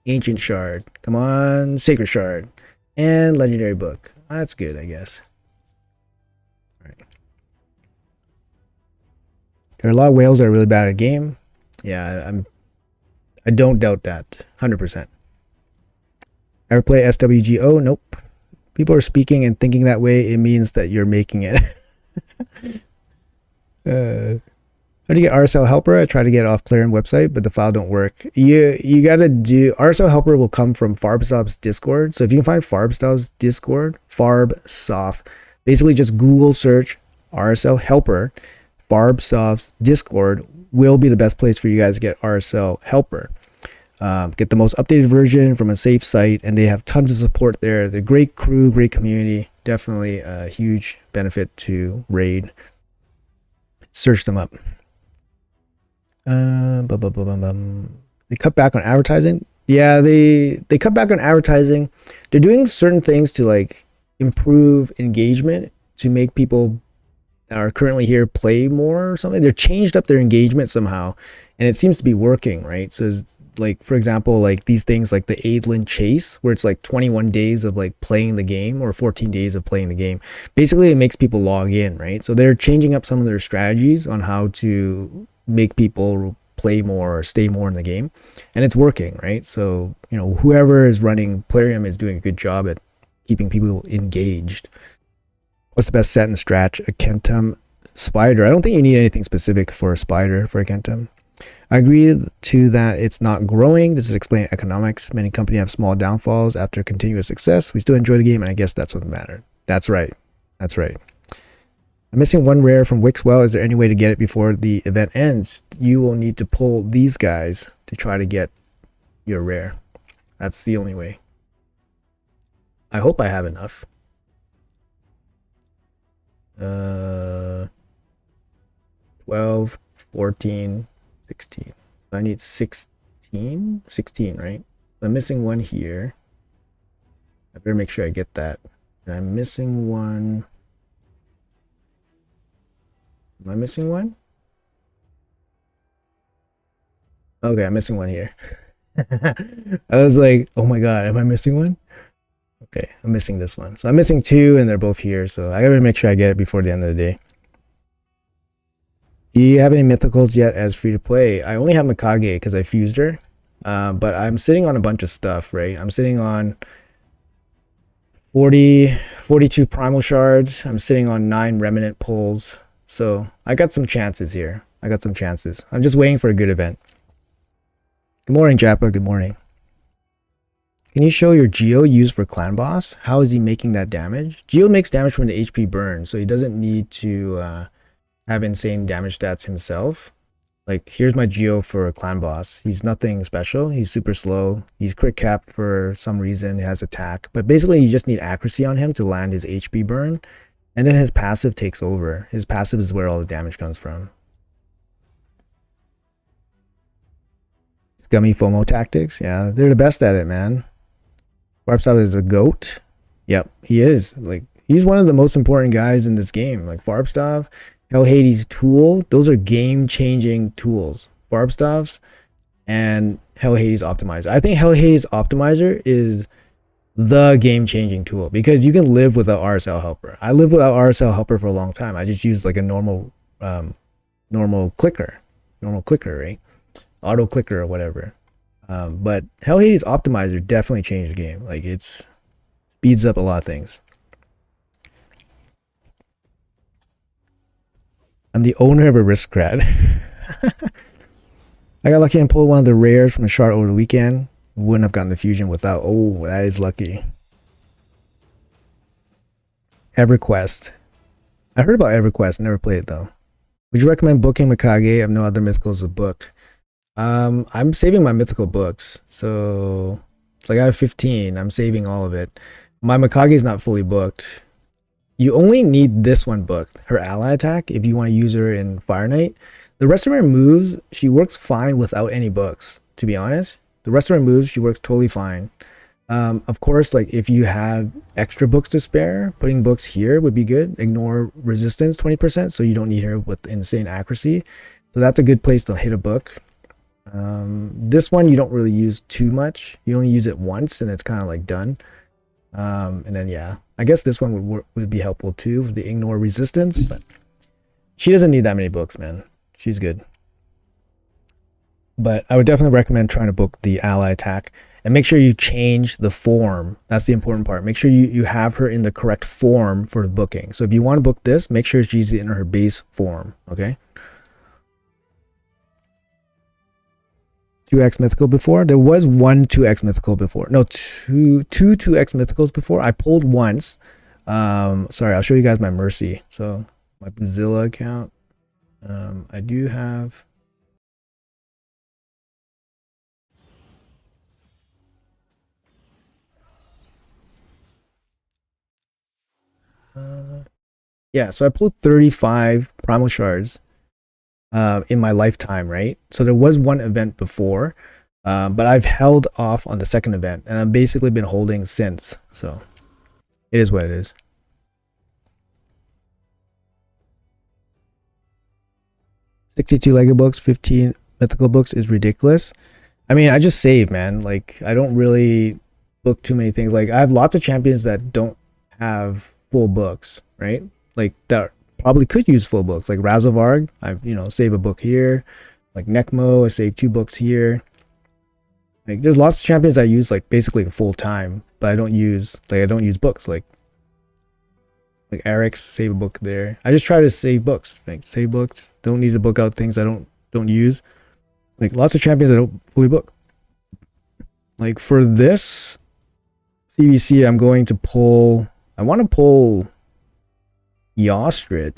Ancient Shard. Come on, Sacred Shard. And Legendary Book. That's good, I guess. All right. There are a lot of whales that are really bad at a game. Yeah, I don't doubt that. 100%. Ever play SWGO? Nope. People are speaking and thinking that way. It means that you're making it. How do you get RSL Helper? I try to get it off player and website, but the file don't work. You gotta do RSL Helper will come from Farbsoft's Discord. So if you can find Farbsoft's Discord, Farbsoft, basically just Google search RSL Helper. Farbsoft's Discord will be the best place for you guys to get RSL Helper. Get the most updated version from a safe site, and they have tons of support there. They're great crew, great community. Definitely a huge benefit to Raid. Search them up. They cut back on advertising. Yeah, they cut back on advertising. They're doing certain things to like improve engagement to make people that are currently here play more or something. They're changed up their engagement somehow, and it seems to be working, right? So like for example, like these things like the Aidland Chase, where it's like 21 days of like playing the game or 14 days of playing the game. Basically it makes people log in, right? So they're changing up some of their strategies on how to make people play more or stay more in the game, and it's working, right? So you know, whoever is running Plarium is doing a good job at keeping people engaged. What's the best set and stratch? A Kentum Spider. I don't think you need anything specific for a Spider for a Kentum. I agree to that it's not growing. This is explaining economics. Many companies have small downfalls after continuous success. We still enjoy the game, and I guess that's what matters. That's right. That's right. I'm missing one rare from Wixwell. Is there any way to get it before the event ends? You will need to pull these guys to try to get your rare. That's the only way. I hope I have enough. 12, 14, 16. So I need 16, right? I'm missing one here. I better make sure I get that. And I'm missing one. Am I missing one? Okay, I'm missing one here. I was like, oh my god, am I missing one? Okay, I'm missing this one. So I'm missing two, and they're both here. So I gotta make sure I get it before the end of the day. Do you have any mythicals yet as free to play? I only have Mikage because I fused her. But I'm sitting on a bunch of stuff, right? I'm sitting on 42 primal shards. I'm sitting on 9 remnant pulls. So I got some chances here. I got some chances. I'm just waiting for a good event. Good morning, Jappa. Good morning. Can you show your Geo used for clan boss? How is he making that damage? Geo makes damage from the HP burn, so he doesn't need to have insane damage stats himself. Like, here's my Geo for a clan boss. He's nothing special. He's super slow. He's crit cap for some reason. He has attack. But basically, you just need accuracy on him to land his HP burn. And then his passive takes over. His passive is where all the damage comes from. Scummy FOMO tactics. Yeah, they're the best at it, man. Farbstaff is a goat. Yep, he is. Like, he's one of the most important guys in this game. Like, Farbstaff, Hell Hades Tool, those are game-changing tools. Farbstaffs and Hell Hades Optimizer. I think Hell Hades Optimizer is the game-changing tool because you can live without RSL helper. I lived without RSL helper for a long time. I just used like a normal clicker, right? Auto clicker or whatever. But Hell Hades Optimizer definitely changed the game. Like, it's speeds up a lot of things. I'm the owner of Aristocrat. I got lucky and pulled one of the rares from the shard over the weekend. Wouldn't have gotten the fusion without. Oh, that is lucky. EverQuest. I heard about EverQuest, never played it though. Would you recommend booking Mikage? I have no other mythicals to book. I'm saving my mythical books, so it's like I have 15. I'm saving all of it. My Mikage is not fully booked. You only need this one booked, her ally attack, if you want to use her in Fire Knight. The rest of her moves, she works fine without any books, to be honest. The rest of her moves, she works totally fine. Of course, like if you had extra books to spare, putting books here would be good. Ignore resistance 20%, so you don't need her with insane accuracy. So that's a good place to hit a book. This one you don't really use too much. You only use it once and it's kind of like done. And then yeah, I guess this one would be helpful too, the ignore resistance, but she doesn't need that many books, man. She's good. But I would definitely recommend trying to book the ally attack and make sure you change the form. That's the important part. Make sure you have her in the correct form for the booking. So if you want to book this, make sure she's in her base form, okay? 2x mythical before. There was one 2x mythical before. No, two 2x mythicals before. I pulled once. Sorry, I'll show you guys my Mercy. So my Brazilla account. I do have. Yeah, so I pulled 35 primal shards in my lifetime, right? So there was one event before, but I've held off on the second event, and I've basically been holding since. So it is what it is. $62 Lego books, 15 mythical books is ridiculous. I mean, I just save, man. Like, I don't really book too many things. Like, I have lots of champions that don't have full books, right? Like, that probably could use full books. Like Razovarg, I save a book here. Like Necmo, I save 2 books here. Like, there's lots of champions I use like basically full time, but I don't use books. Like Eric's, save a book there. I just try to save books. Like, save books. Don't need to book out things I don't use. Like, lots of champions I don't fully book. Like, for this CVC, I'm going to pull. I want to pull Yostrid.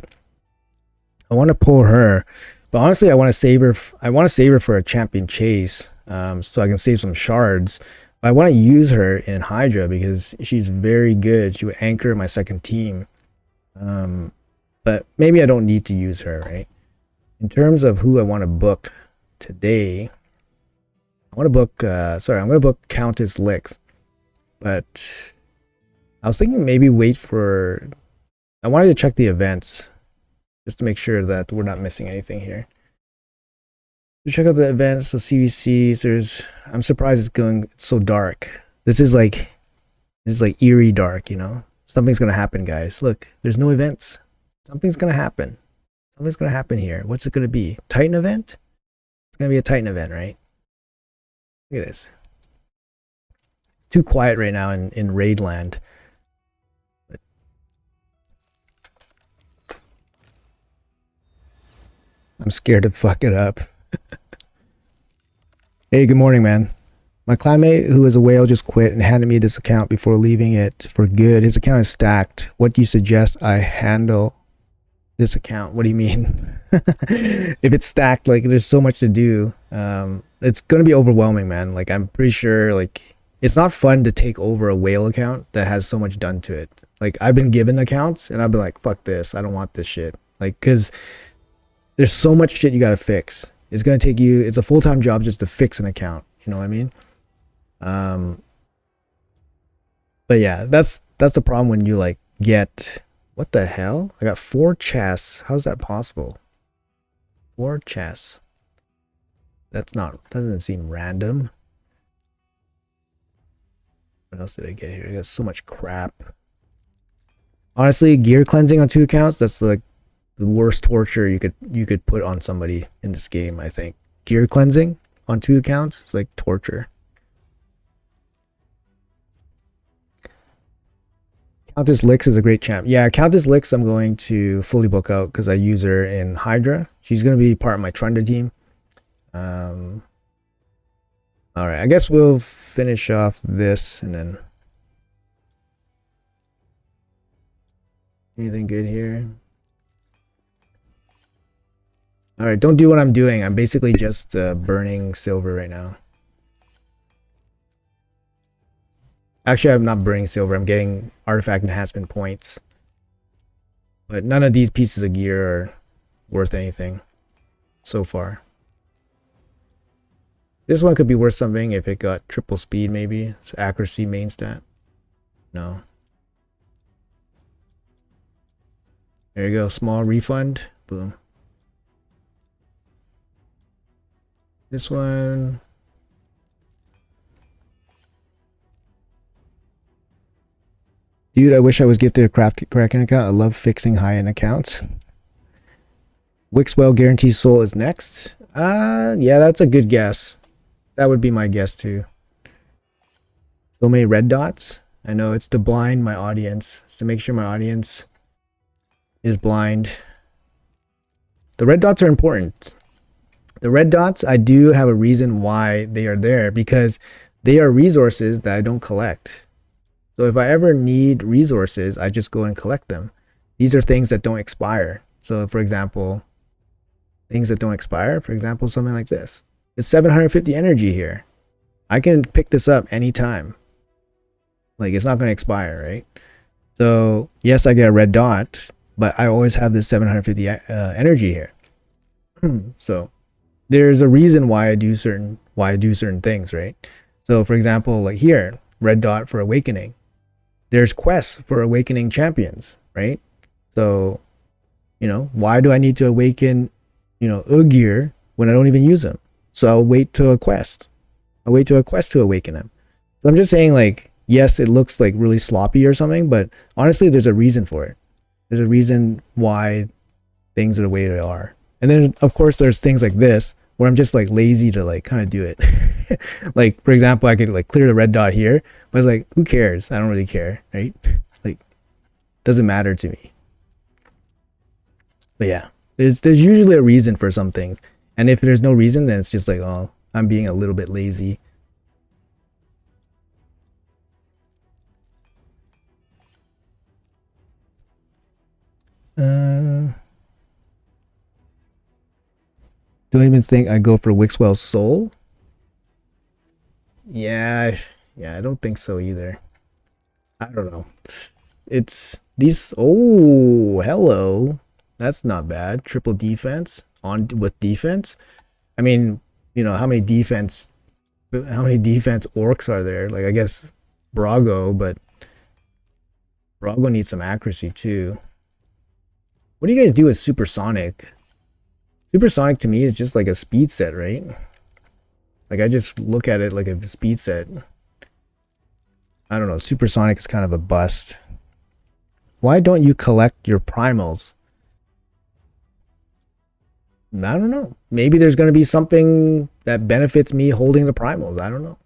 I want to pull her, but honestly, I want to save her. I want to save her for a champion chase, so I can save some shards. But I want to use her in Hydra because she's very good. She would anchor my second team. But maybe I don't need to use her, right? In terms of who I want to book today, I want to book. Sorry, I'm going to book Countess Lix, but I was thinking maybe wait for. I wanted to check the events just to make sure that we're not missing anything here. So check out the events. So CVCs. I'm surprised it's so dark. This is like eerie dark. Something's gonna happen, guys. Look, there's no events. Something's gonna happen. Something's gonna happen here. What's it gonna be? Titan event? It's gonna be a Titan event, right? Look at this. It's too quiet right now in raid land. I'm scared to fuck it up. Hey, good morning, man. My clanmate, who is a whale, just quit and handed me this account before leaving it for good. His account is stacked. What do you suggest I handle this account? What do you mean? If it's stacked, like there's so much to do. It's gonna be overwhelming, man. Like I'm pretty sure, like it's not fun to take over a whale account that has so much done to it. Like I've been given accounts and I've been like, fuck this, I don't want this shit. Like, cause there's so much shit you gotta fix. It's gonna take you. It's a full-time job just to fix an account. You know what I mean? But yeah, that's the problem when you like get, what the hell? I got 4 chests. How's that possible? 4 chests. Doesn't seem random. What else did I get here? I got so much crap. Honestly, gear cleansing on 2 accounts, that's like the worst torture you could put on somebody in this game, I think. Gear cleansing on 2 accounts is like torture. Countess Lix is a great champ. Yeah, Countess Lix I'm going to fully book out because I use her in Hydra. She's going to be part of my Trunda team. Alright, I guess we'll finish off this and then... Anything good here? Alright, don't do what I'm doing. I'm basically just burning silver right now. Actually, I'm not burning silver. I'm getting artifact enhancement points. But none of these pieces of gear are worth anything so far. This one could be worth something if it got triple speed, maybe. It's accuracy main stat. No. There you go. Small refund. Boom. This one. Dude, I wish I was gifted a Kraken account. I love fixing high-end accounts. Wixwell guarantees soul is next. Yeah, that's a good guess. That would be my guess too. So many red dots. I know it's to blind my audience. It's to make sure my audience is blind. The red dots are important. The red dots, I do have a reason why they are there, because they are resources that I don't collect. So if I ever need resources, I just go and collect them. These are things that don't expire. So for example, things that don't expire, for example, something like this. It's 750 energy here. I can pick this up anytime. Like it's not going to expire, right? So yes, I get a red dot, but I always have this 750 energy here. So there's a reason why I do certain things, right? So for example, like here, red dot for awakening. There's quests for awakening champions, right? So, why do I need to awaken, Ugir when I don't even use them? So I'll wait to a quest. I'll wait to a quest to awaken him. So I'm just saying, like, yes, it looks like really sloppy or something, but honestly, there's a reason for it. There's a reason why things are the way they are. And then, of course, there's things like this where I'm just like lazy to like kind of do it. Like, for example, I could like clear the red dot here, but it's like, who cares? I don't really care, right? Like, doesn't matter to me. But yeah, there's usually a reason for some things. And if there's no reason, then it's just like, oh, I'm being a little bit lazy. Don't even think I go for Wixwell's soul. Yeah, I don't think so either. I don't know. It's these. Oh, hello. That's not bad. Triple defense on with defense. I mean, how many defense orcs are there? Like, I guess Brago, but Brago needs some accuracy too. What do you guys do with supersonic? Supersonic to me is just like a speed set, right? Like I just look at it like a speed set. I don't know. Supersonic is kind of a bust. Why don't you collect your primals? I don't know. Maybe there's going to be something that benefits me holding the primals. I don't know.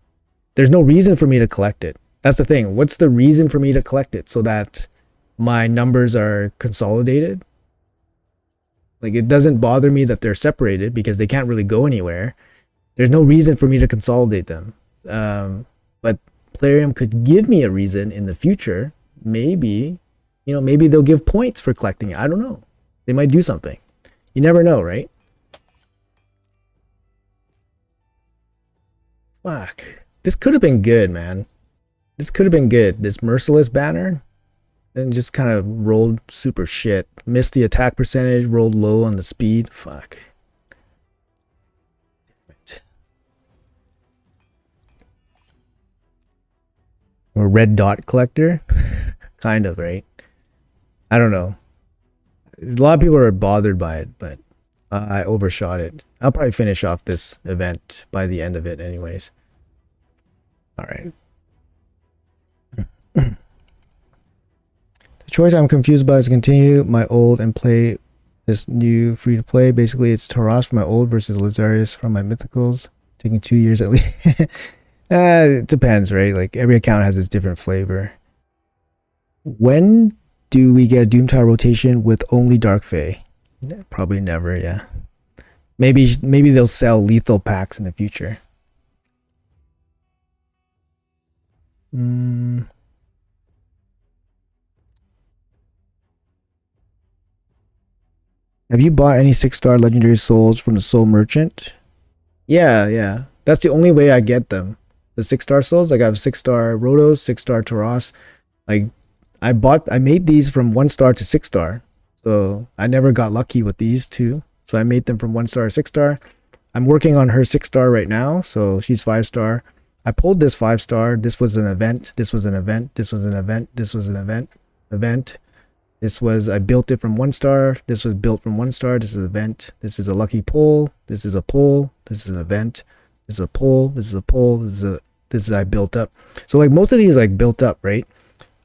There's no reason for me to collect it. That's the thing. What's the reason for me to collect it? So that my numbers are consolidated? Like, it doesn't bother me that they're separated because they can't really go anywhere. There's no reason for me to consolidate them. But Plarium could give me a reason in the future. Maybe, maybe they'll give points for collecting it. I don't know. They might do something. You never know, right? Fuck. This could have been good, man. This could have been good. This Merciless banner. And just kind of rolled super shit. Missed the attack percentage. Rolled low on the speed. Fuck. Or red dot collector. Kind of, right? I don't know. A lot of people are bothered by it, but I overshot it. I'll probably finish off this event by the end of it anyways. All right. The choice I'm confused about is to continue my old and play this new free-to-play. Basically, it's Taras from my old versus Lazarius from my mythicals. Taking 2 years at least. It depends, right? Like, every account has its different flavor. When do we get a Doomtower rotation with only Dark Fae? Probably never, yeah. Maybe they'll sell lethal packs in the future. Have you bought any 6-star legendary souls from the Soul Merchant? Yeah. That's the only way I get them. The 6-star souls, like I have 6-star Rotos, 6-star Taras. Like I made these from 1-star to 6-star. So I never got lucky with these two. So I made them from 1-star to 6-star. I'm working on her 6-star right now. So she's 5-star. I pulled this 5-star. This was an event. This was an event. This was an event. This was an event. I built it from 1-star. This was built from 1-star. This is an event. This is a lucky pull. This is a pull. This is an event. This is a pull. This is a pull. This is I built up. So like most of these like built up, right?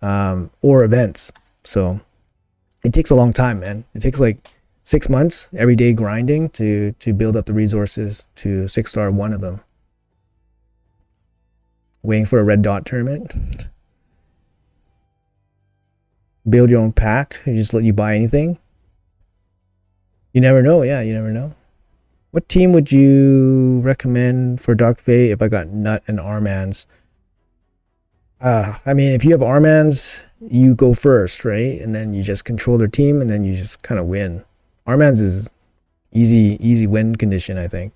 Or events. So it takes a long time, man. It takes like 6 months every day grinding to build up the resources to 6-star one of them. Waiting for a red dot tournament. Build your own pack. They just let you buy anything. You never know. Yeah, you never know. What team would you recommend for Dark Fae if I got Nut and Armans? I mean, if you have Armans, you go first, right? And then you just control their team, and then you just kind of win. Armans is easy win condition, I think.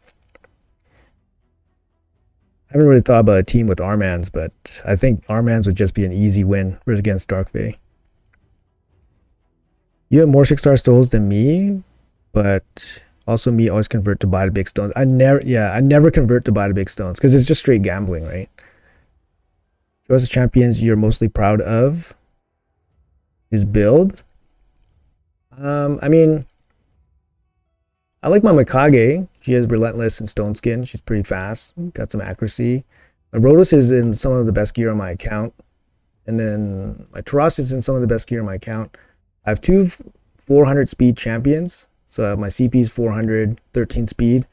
I haven't really thought about a team with Armans, but I think Armans would just be an easy win against Dark Fae. You have more 6-star souls than me, but also me always convert to buy the big stones. I never convert to buy the big stones because it's just straight gambling, right? Show us the champions you're mostly proud of. His build. I mean, I like my Mikage. She has Relentless and Stone Skin. She's pretty fast. Got some accuracy. My Rotos is in some of the best gear on my account. And then my Taras is in some of the best gear on my account. I have 2 400 speed champions. So my CP is 413 speed.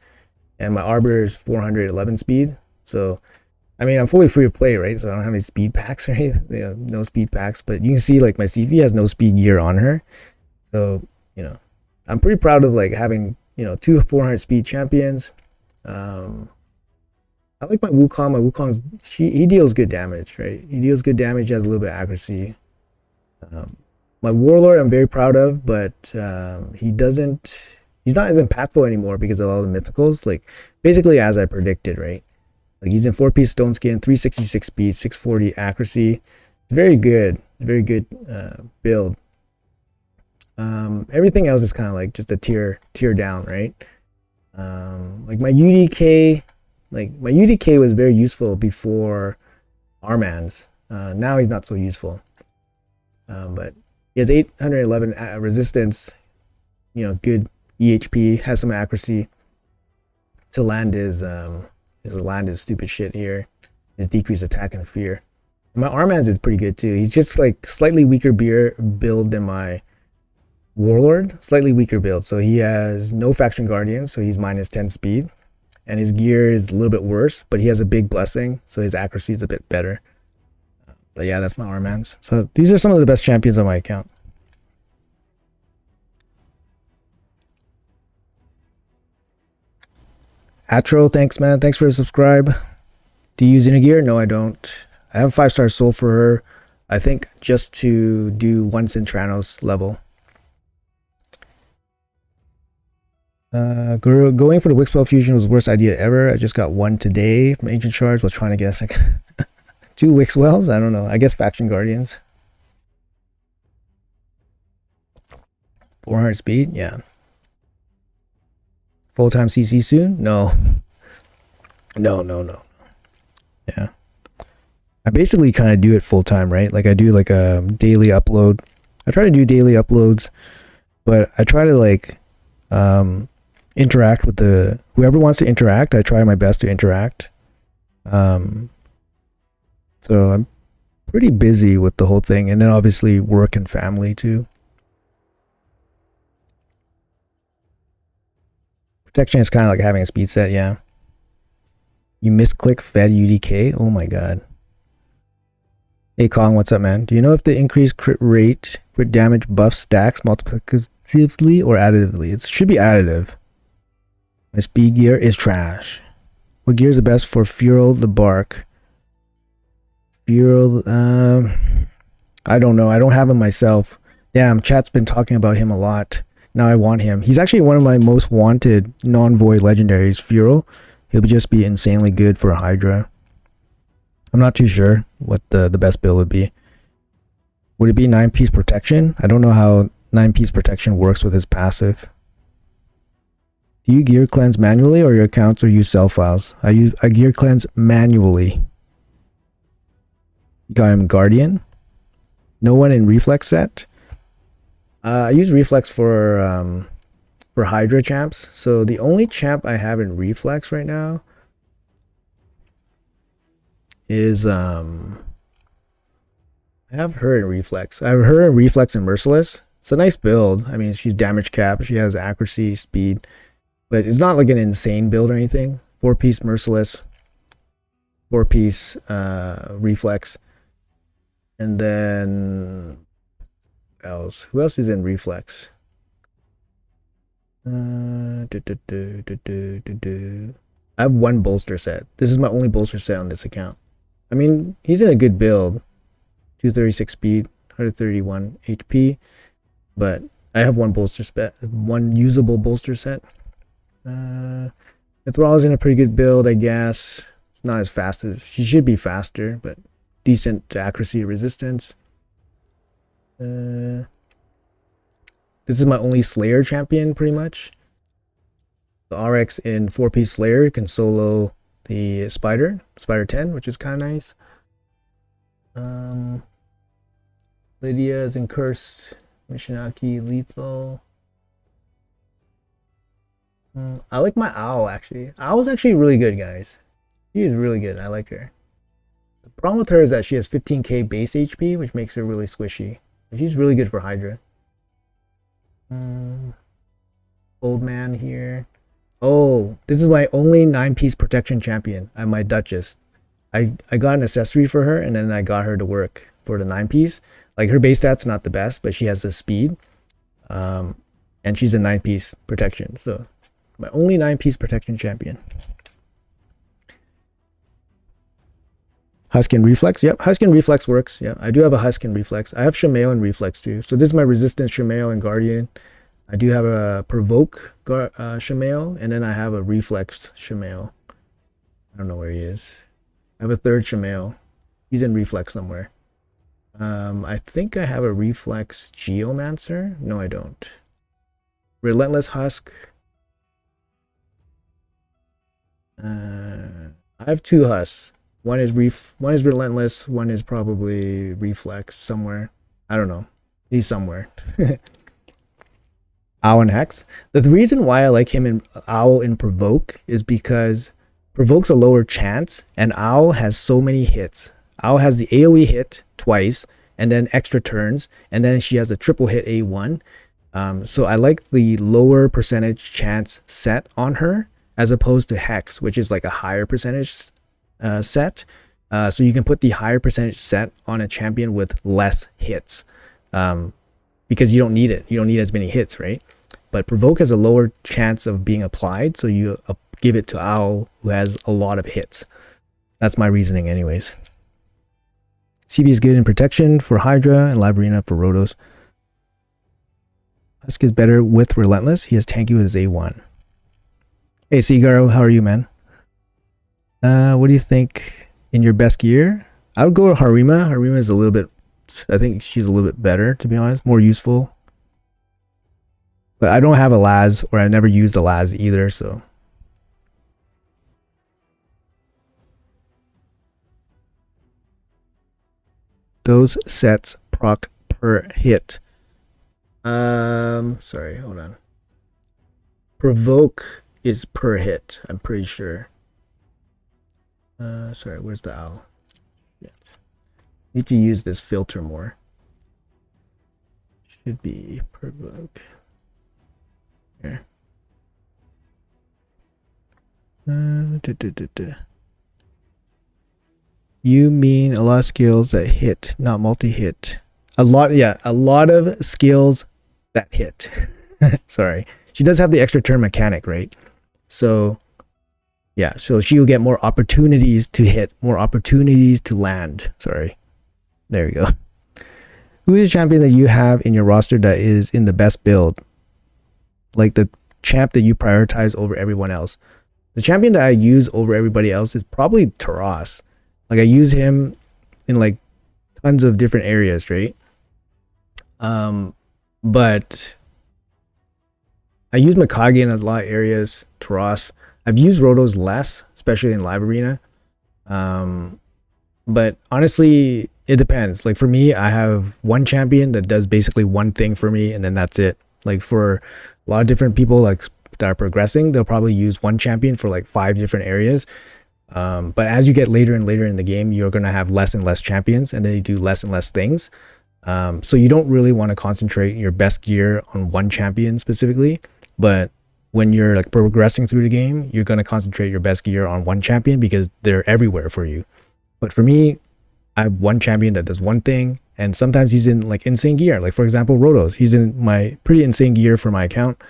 And my Arbor is 411 speed. So, I mean, I'm fully free to play, right? So I don't have any speed packs or anything. No speed packs. But you can see, like, my CP has no speed gear on her. So, I'm pretty proud of, like, having, 2 400 speed champions. I like my Wukong. My Wukong's, he deals good damage, right? He deals good damage, has a little bit of accuracy. My Warlord I'm very proud of, but he's not as impactful anymore because of all the mythicals. Like, basically as I predicted, right? Like, he's in 4-piece Stone Skin, 366 speed, 640 accuracy. Very good build. Everything else is kind of like just a tier down, right? Like my UDK, was very useful before Armans. Now he's not so useful. But he has 811 resistance. Good EHP, has some accuracy. To land his stupid shit here. His decreased attack and fear. My Armans is pretty good too. He's just like slightly weaker build than my Warlord. Slightly weaker build. So he has no Faction Guardian, so he's minus 10 speed. And his gear is a little bit worse, but he has a big blessing, so his accuracy is a bit better. But yeah, that's my Armans. So these are some of the best champions on my account. Atro, thanks man. Thanks for the subscribe. Do you use any gear? No, I don't. I have a 5-star soul for her. I think just to do one Centranos level. Going for the Wixpel fusion was the worst idea ever. I just got one today from Ancient Shards. Was trying to guess like 2 Wixwells. I don't know. I guess Faction Guardians. 400 speed. Yeah. Full-time CC soon? No. No. Yeah. I basically kind of do it full-time, right? Like I do like a daily upload. I try to do daily uploads, but I try to like interact with whoever wants to interact. I try my best to interact. So I'm pretty busy with the whole thing, and then obviously work and family too. Protection is kind of like having a speed set, yeah. You misclick Fed UDK? Oh my god. Hey Kong, what's up man? Do you know if the increased crit rate, crit damage buff stacks multiplicatively or additively? It should be additive. My speed gear is trash. What gear is the best for Furl the Bark? Furl, I don't know. I don't have him myself. Damn, chat's been talking about him a lot. Now I want him. He's actually one of my most wanted non-void legendaries, Furl. He'll just be insanely good for a Hydra. I'm not too sure what the best build would be. Would it be 9-piece protection? I don't know how 9-piece protection works with his passive. Do you gear cleanse manually or your accounts or use sell files? I gear cleanse manually. You got him Guardian. No one in Reflex set. I use Reflex for Hydra champs. So the only champ I have in Reflex right now is I have her in Reflex. I have her in Reflex and Merciless. It's a nice build. I mean, she's damage cap. She has accuracy, speed, but it's not like an insane build or anything. 4-piece Merciless, 4-piece Reflex, and then who else is in Reflex? I have one bolster set. This is my only bolster set on this account. I mean, he's in a good build. 236 speed, 131 HP, but I have one usable bolster set. Enthrall's in a pretty good build, I guess. It's not as fast as she should be faster, but decent accuracy resistance. This is my only Slayer champion, pretty much. The RX in 4-piece Slayer can solo the Spider 10, which is kind of nice. Lydia is in Cursed, Mishinaki, Lethal. I like my Owl, actually. Owl's actually really good, guys. She is really good. I like her. The problem with her is that she has 15k base HP, which makes her really squishy. She's really good for Hydra. Old man here. Oh, this is my only 9-piece protection champion. I'm my Duchess. I got an accessory for her, and then I got her to work for the 9-piece. Like, her base stat's not the best, but she has the speed. And she's a 9-piece protection. So, my only 9-piece protection champion. Huskin Reflex. Yep, Huskin Reflex works. Yeah, I do have a Huskin Reflex. I have Shamail and Reflex too. So this is my Resistance Shamail and Guardian. I do have a Provoke Shamail, and then I have a Reflex Shamail. I don't know where he is. I have a third Shamail. He's in Reflex somewhere. I think I have a Reflex Geomancer. No, I don't. Relentless Husk. I have 2 Husks. One is Relentless, one is probably Reflex somewhere. I don't know. He's somewhere. Owl and Hex. The reason why I like him in Owl in Provoke is because Provoke's a lower chance, and Owl has so many hits. Owl has the AoE hit twice, and then extra turns, and then she has a triple hit A1. So I like the lower percentage chance set on her, as opposed to Hex, which is like a higher percentage set. So you can put the higher percentage set on a champion with less hits, because you don't need it. You don't need as many hits, right? But Provoke has a lower chance of being applied, so you give it to Owl, who has a lot of hits. That's my reasoning anyways. CV is good in protection for Hydra and Live Arena for Rotos. Husk is better with Relentless. He has tanky with his A1. Hey Cigaro, how are you, man? What do you think in your best gear? I would go with Harima. Harima is a little bit, I think she's a little bit better, to be honest, more useful. But I don't have a Laz, or I never used a Laz either, so. Those sets proc per hit. Sorry, hold on. Provoke is per hit, I'm pretty sure. Sorry, where's the owl? Yeah. Need to use this filter more. Should be provoke. Here. You mean a lot of skills that hit, not multi-hit. A lot of skills that hit. Sorry. She does have the extra turn mechanic, right? So, yeah, so she'll get more opportunities to hit, more opportunities to land. Sorry. There we go. Who is a champion that you have in your roster that is in the best build? Like the champ that you prioritize over everyone else. The champion that I use over everybody else is probably Taras. Like I use him in like tons of different areas, right? But I use Mikage in a lot of areas, Taras. I've used Rotos less, especially in Live Arena. But honestly, it depends. Like for me, I have one champion that does basically one thing for me, and then that's it. Like for a lot of different people like that are progressing, they'll probably use one champion for like 5 different areas. But as you get later and later in the game, you're going to have less and less champions, and then you do less and less things. So you don't really want to concentrate your best gear on one champion specifically. But when you're like progressing through the game, you're going to concentrate your best gear on one champion because they're everywhere for you. But for me, I have one champion that does one thing, and sometimes he's in like insane gear. Like for example, Rotos, he's in my pretty insane gear for my account.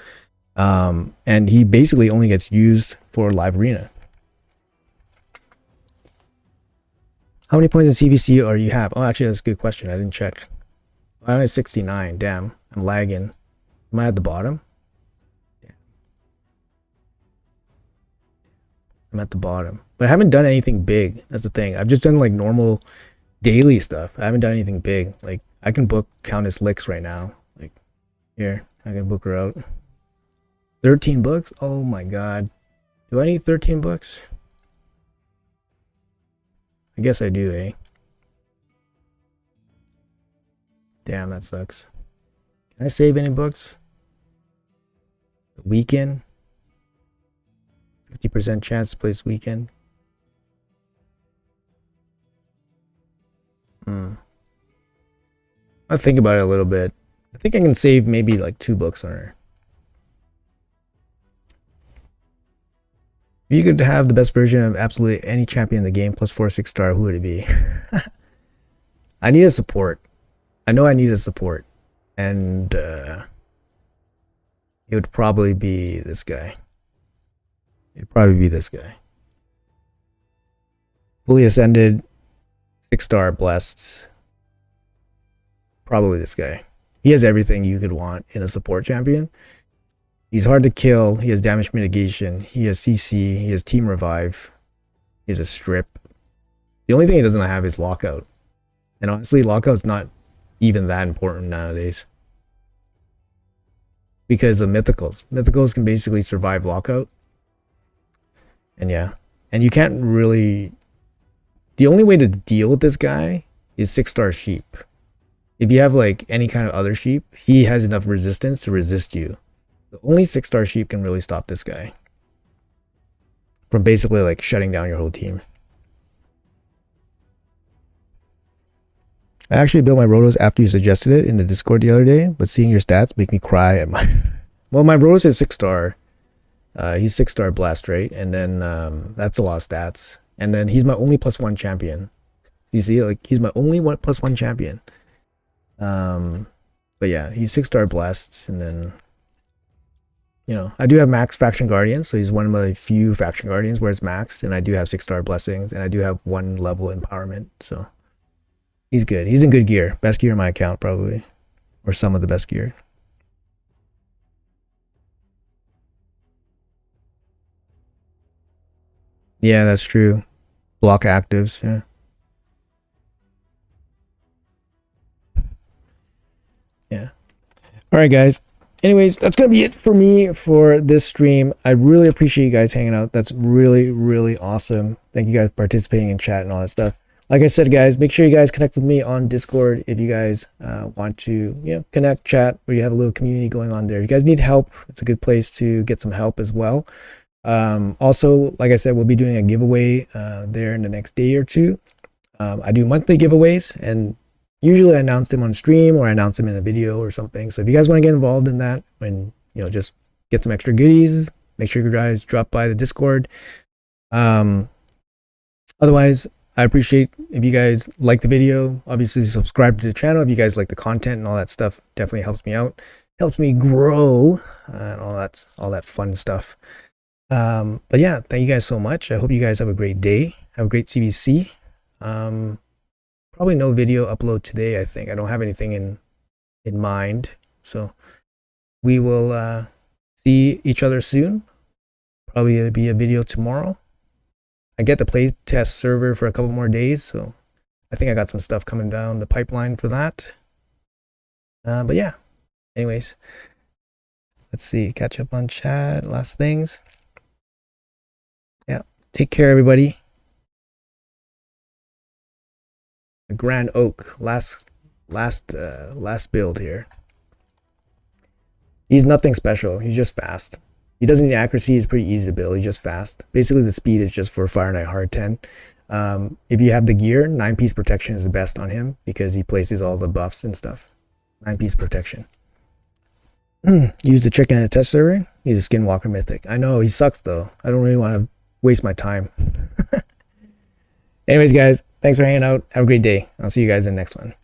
And he basically only gets used for Live Arena. How many points in CVC are you have? Oh, actually, that's a good question. I didn't check. I'm at 69. Damn, I'm lagging. Am I at the bottom? Damn. I'm at the bottom. But I haven't done anything big. That's the thing. I've just done like normal daily stuff. I haven't done anything big. Like I can book Countess Licks right now. Like here, I can book her out. 13 books? Oh my god. Do I need 13 books? I guess I do, eh? Damn, that sucks. Can I save any books? The weekend? 50% chance to place weekend. Let's think about it a little bit. I think I can save maybe like 2 books on her. If you could have the best version of absolutely any champion in the game plus 4 6-star, who would it be? I need a support. I know I need a support. And it would probably be this guy. It'd probably be this guy. Fully ascended, 6-star blessed. Probably this guy. He has everything you could want in a support champion. He's hard to kill. He has damage mitigation. He has CC. He has team revive. He has a strip. The only thing he doesn't have is lockout. And honestly, lockout's not even that important nowadays. Because of mythicals. Mythicals can basically survive lockout. And yeah. And you can't really... The only way to deal with this guy is 6-star sheep. If you have like any kind of other sheep, he has enough resistance to resist you. The only 6-star sheep can really stop this guy from basically like shutting down your whole team. I actually built my rotos after you suggested it in the Discord the other day, but seeing your stats make me cry at my well, my rotos is 6-star. He's 6-star blessed, right? And then that's a lot of stats. And then he's my only +1 champion. You see, like he's my only +1 champion. But yeah, he's 6-star blessed, and then you know, I do have max faction guardians, so he's one of my few faction guardians where it's maxed, and I do have 6-star blessings, and I do have 1 level empowerment, so he's good. He's in good gear. Best gear in my account, probably, or some of the best gear. Yeah, that's true. Block actives, yeah. Yeah. All right, guys. Anyways, that's going to be it for me for this stream. I really appreciate you guys hanging out. That's really, really awesome. Thank you guys for participating in chat and all that stuff. Like I said, guys, make sure you guys connect with me on Discord if you guys want to, you know, connect, chat, where you have a little community going on there. If you guys need help, it's a good place to get some help as well. Also, like I said, we'll be doing a giveaway there in the next day or two. I do monthly giveaways, and usually I announce them on stream or I announce them in a video or something. So if you guys want to get involved in that and, you know, just get some extra goodies, make sure you guys drop by the Discord. Otherwise, I appreciate if you guys like the video. Obviously, subscribe to the channel if you guys like the content and all that stuff. Definitely helps me out, helps me grow, and all that fun stuff. But yeah, thank you guys so much. I hope you guys have a great day. Have a great CVC. Probably no video upload today. I think I don't have anything in mind, so we will see each other soon. Probably it'll be a video tomorrow. I get the playtest server for a couple more days, so I think I got some stuff coming down the pipeline for that. But yeah, anyways, let's see, catch up on chat, last things. Yeah, take care, everybody. A Grand Oak, last build here. He's nothing special. He's just fast. He doesn't need accuracy. He's pretty easy to build. He's just fast. Basically, the speed is just for Fire Knight Hard 10. If you have the gear, 9-piece protection is the best on him because he places all the buffs and stuff. 9-piece protection. Use the chicken in the test server. He's a Skinwalker Mythic. I know, he sucks though. I don't really want to waste my time. Anyways, guys, thanks for hanging out. Have a great day. I'll see you guys in the next one.